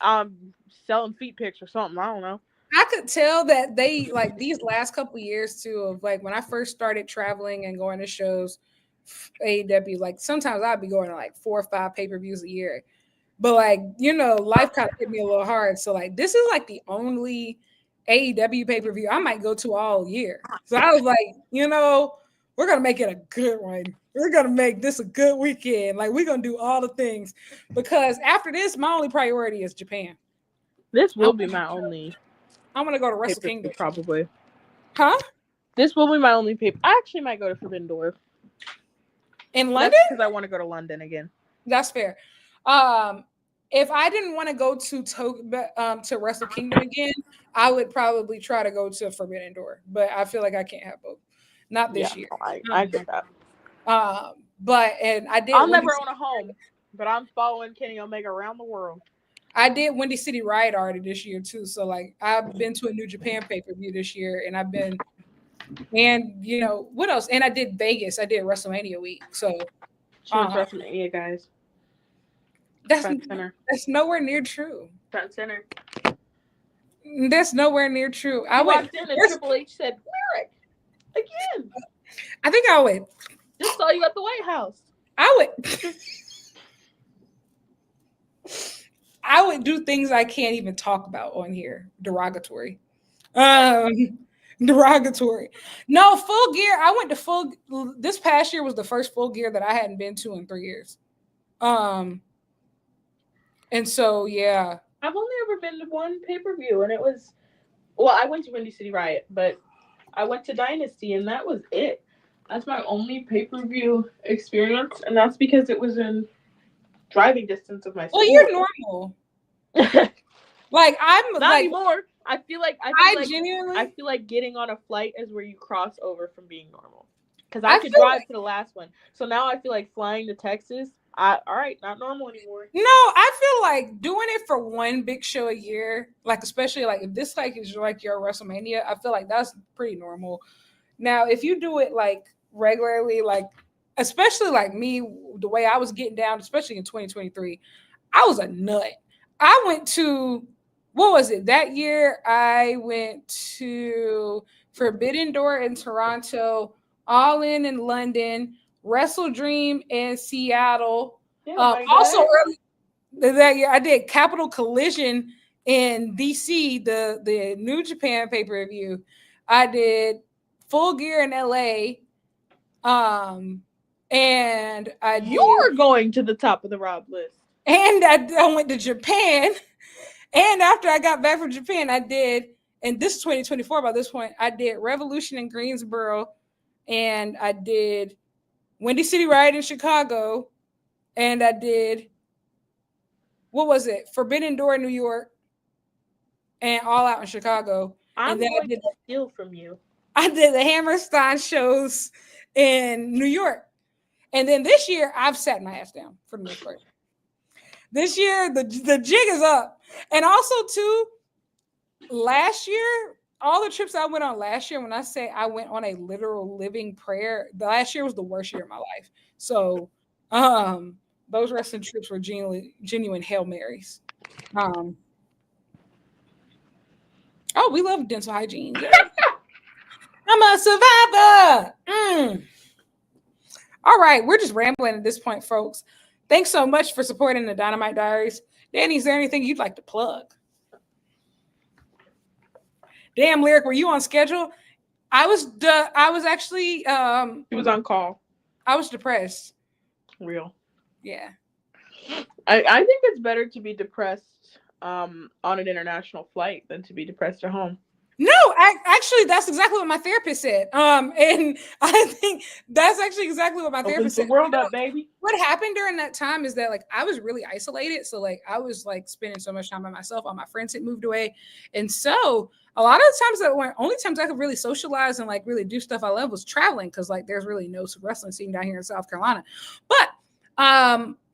I'm selling feet pics or something. I don't know. I could tell that they like these last couple years too of like when I first started traveling and going to shows, AEW, like sometimes I'd be going to like 4 or 5 pay-per-views a year. But like, life kind of hit me a little hard. So like this is like the only AEW pay-per-view I might go to all year. So I was like, we're gonna make it a good one. We're gonna make this a good weekend. Like we're gonna do all the things. Because after this, my only priority is Japan. This will be my only. I'm gonna go to Wrestle Kingdom. Probably. Huh? This will be my only paper. I actually might go to Forbidden Door. In London? Because I want to go to London again. That's fair. If I didn't want to go to Wrestle Kingdom again, I would probably try to go to Forbidden Door. But I feel like I can't have both. Not this year. I get that. And I did. I'll never own a home, but I'm following Kenny Omega around the world. I did Windy City Riot already this year too. So like I've been to a New Japan pay-per-view this year, and what else? And I did Vegas. I did WrestleMania week. So WrestleMania guys. That's nowhere near true. Front center. That's nowhere near true. I walked in and Triple H said, "Lyric again." I think I would. Just saw you at the White House. I would do things I can't even talk about on here. Derogatory. Derogatory. No, Full Gear. I went to this past year was the first Full Gear that I hadn't been to in 3 years. And so, yeah. I've only ever been to one pay-per-view, and it was, I went to Windy City Riot, but I went to Dynasty, and that was it. That's my only pay-per-view experience, and that's because it was in driving distance of my school. Well, you're normal. Like I'm not anymore. I feel like getting on a flight is where you cross over from being normal. Because I could drive to the last one, so now I feel like flying to Texas. All right, not normal anymore. No, I feel like doing it for one big show a year, like especially like if this like is like your WrestleMania, I feel like that's pretty normal. Now, if you do it like regularly, like especially like me, the way I was getting down, especially in 2023, I was a nut. I went to, what was it? That year I went to Forbidden Door in Toronto, All In London, Wrestle Dream in Seattle. Also early that year I did Capital Collision in DC, the New Japan pay-per-view. I did Full Gear in LA. And you're going to the top of the Rob list. And I went to Japan. And after I got back from Japan, I did, and this is 2024 by this point, I did Revolution in Greensboro, and I did Windy City Riot in Chicago, and I did, what was it? Forbidden Door in New York, and All Out in Chicago. I'm going to steal from you. I did the Hammerstein shows in New York. And then this year, I've sat my ass down for the most part. This year, the jig is up. And also, too, last year, all the trips I went on last year, when I say I went on a literal living prayer, the last year was the worst year of my life. So those wrestling trips were genuine Hail Marys. We love dental hygiene. I'm a survivor. All right, we're just rambling at this point, folks. Thanks so much for supporting the Dynamite Diaries. Dani, is there anything you'd like to plug? Damn, Lyric, were you on schedule? I was actually he was on call. I was depressed. Real. Yeah. I think it's better to be depressed on an international flight than to be depressed at home. No, actually, that's exactly what my therapist said. And I think that's actually exactly what my therapist said. The world up, baby. What happened during that time is that like I was really isolated. So like I was like spending so much time by myself. All my friends had moved away. And so a lot of the times only times I could really socialize and like really do stuff I love was traveling, because like there's really no wrestling scene down here in South Carolina. But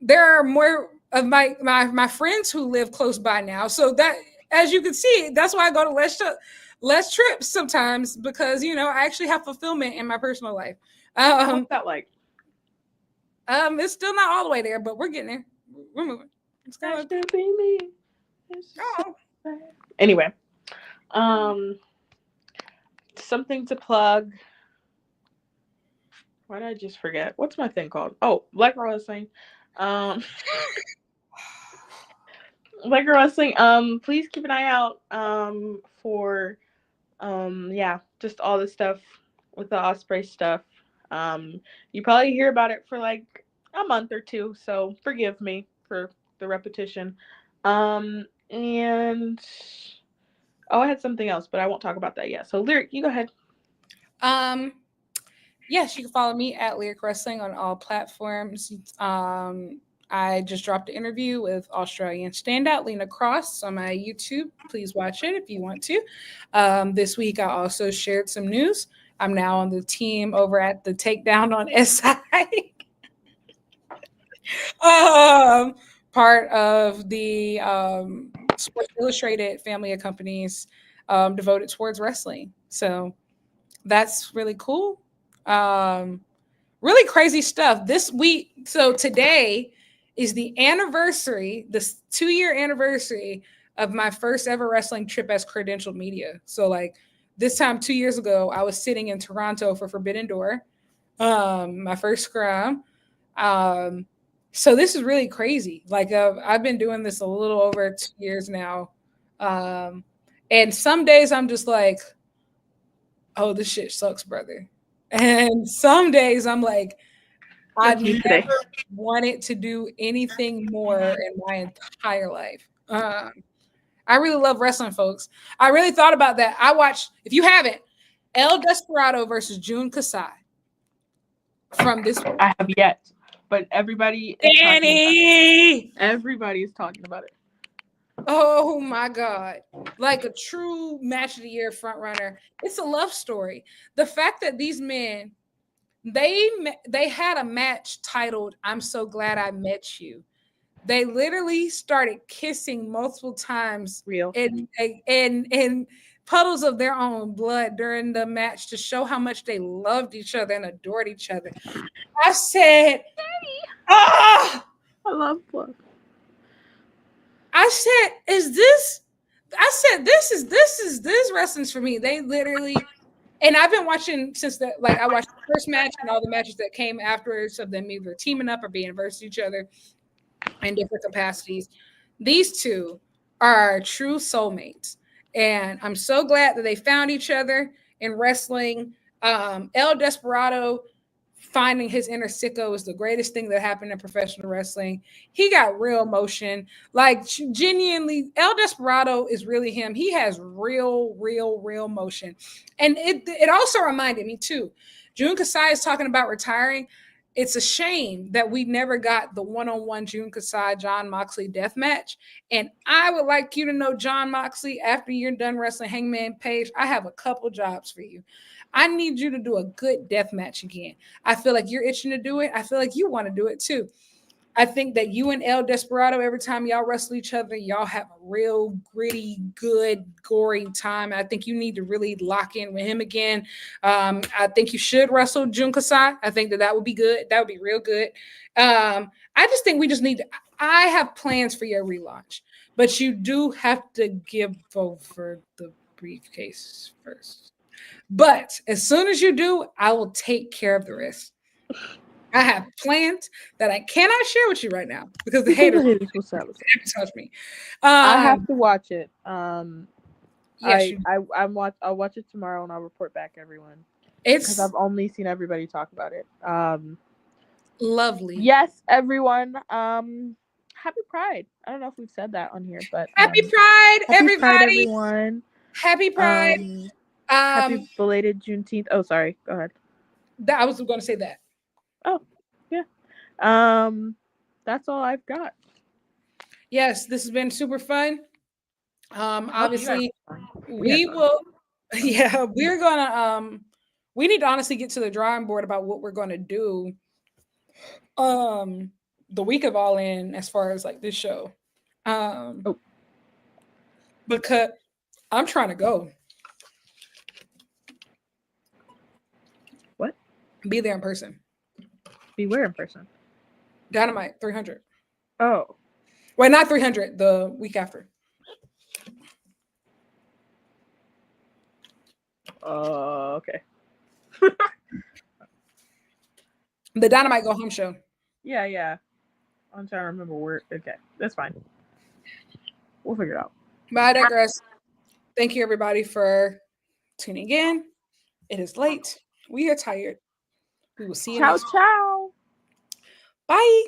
there are more of my friends who live close by now. So that, as you can see, that's why I go to less trips sometimes, because I actually have fulfillment in my personal life. What's that like? It's still not all the way there, but we're getting there. We're moving. It's kind of be me. Anyway, Something to plug. Why did I just forget? What's my thing called? Oh, Black Girl Wrestling. Black Girl Wrestling. Please keep an eye out for just all the stuff with the Ospreay stuff. You probably hear about it for like a month or two, so forgive me for the repetition. And I had something else, but I won't talk about that yet. So Lyric, you go ahead. Yes, you can follow me at Lyric Wrestling on all platforms. I just dropped an interview with Australian standout Lena Cross on my YouTube. Please watch it if you want to. This week, I also shared some news. I'm now on the team over at the Takedown on SI. Part of the Sports Illustrated family of companies devoted towards wrestling. So that's really cool. Really crazy stuff this week. So today is the anniversary, this 2-year anniversary of my first ever wrestling trip as credentialed media. So like this time 2 years ago, I was sitting in Toronto for Forbidden Door, my first scrum. So this is really crazy. Like I've been doing this a little over 2 years now. And some days I'm just like, oh, this shit sucks, brother. And some days I'm like, I've never wanted to do anything more in my entire life. I really love wrestling, folks. I really thought about that. I watched, if you haven't, El Desperado versus Jun Kasai from this. I have yet, but everybody is Dani! Everybody's talking about it. Oh my God. Like a true match of the year front runner. It's a love story. The fact that these men, they had a match titled "I'm So Glad I Met You." They literally started kissing multiple times in puddles of their own blood during the match to show how much they loved each other and adored each other. I said, "Ah, I love blood." I said, "Is this?" I said, "This is wrestling's for me." They literally. And I've been watching since that, like I watched the first match and all the matches that came afterwards of them either teaming up or being versus each other in different capacities. These two are true soulmates. And I'm so glad that they found each other in wrestling. El Desperado finding his inner sicko is the greatest thing that happened in professional wrestling. He got real emotion. Like genuinely, El Desperado is really him. He has real motion. And it also reminded me too. Jun Kasai is talking about retiring. It's a shame that we never got the one-on-one Jun Kasai John Moxley death match. And I would like you to know, John Moxley, after you're done wrestling Hangman Page, I have a couple jobs for you. I need you to do a good death match again. I feel like you're itching to do it. I feel like you want to do it too. I think that you and El Desperado, every time y'all wrestle each other, y'all have a real gritty, good, gory time. I think you need to really lock in with him again. I think you should wrestle Jun Kasai. I think that would be good. That would be real good. I just think we just need to. I have plans for your relaunch, but you do have to give over the briefcase first. But as soon as you do, I will take care of the rest. I have plans that I cannot share with you right now because the haters will touch me. I have to watch it. Yes, I'll watch it tomorrow and I'll report back everyone. Because I've only seen everybody talk about it. Lovely. Yes, everyone. Happy Pride. I don't know if we've said that on here, but Happy Pride, everybody. Pride, everyone. Happy Pride. Happy belated Juneteenth. Oh, sorry. Go ahead. I was going to say that. Oh, yeah. That's all I've got. Yes, this has been super fun. Obviously, we will. Yeah, we're gonna. We need to honestly get to the drawing board about what we're going to do. The week of All In, as far as like this show. Because I'm trying to go. What? Be there in person. Be where in person? Dynamite 300. Oh. Well, not 300, the week after. Okay. The Dynamite Go Home show. Yeah. I'm trying to remember where. Okay, that's fine. We'll figure it out. But I digress. Thank you, everybody, for tuning in. It is late. We are tired. We will see you Ciao, next. ciao. Bye.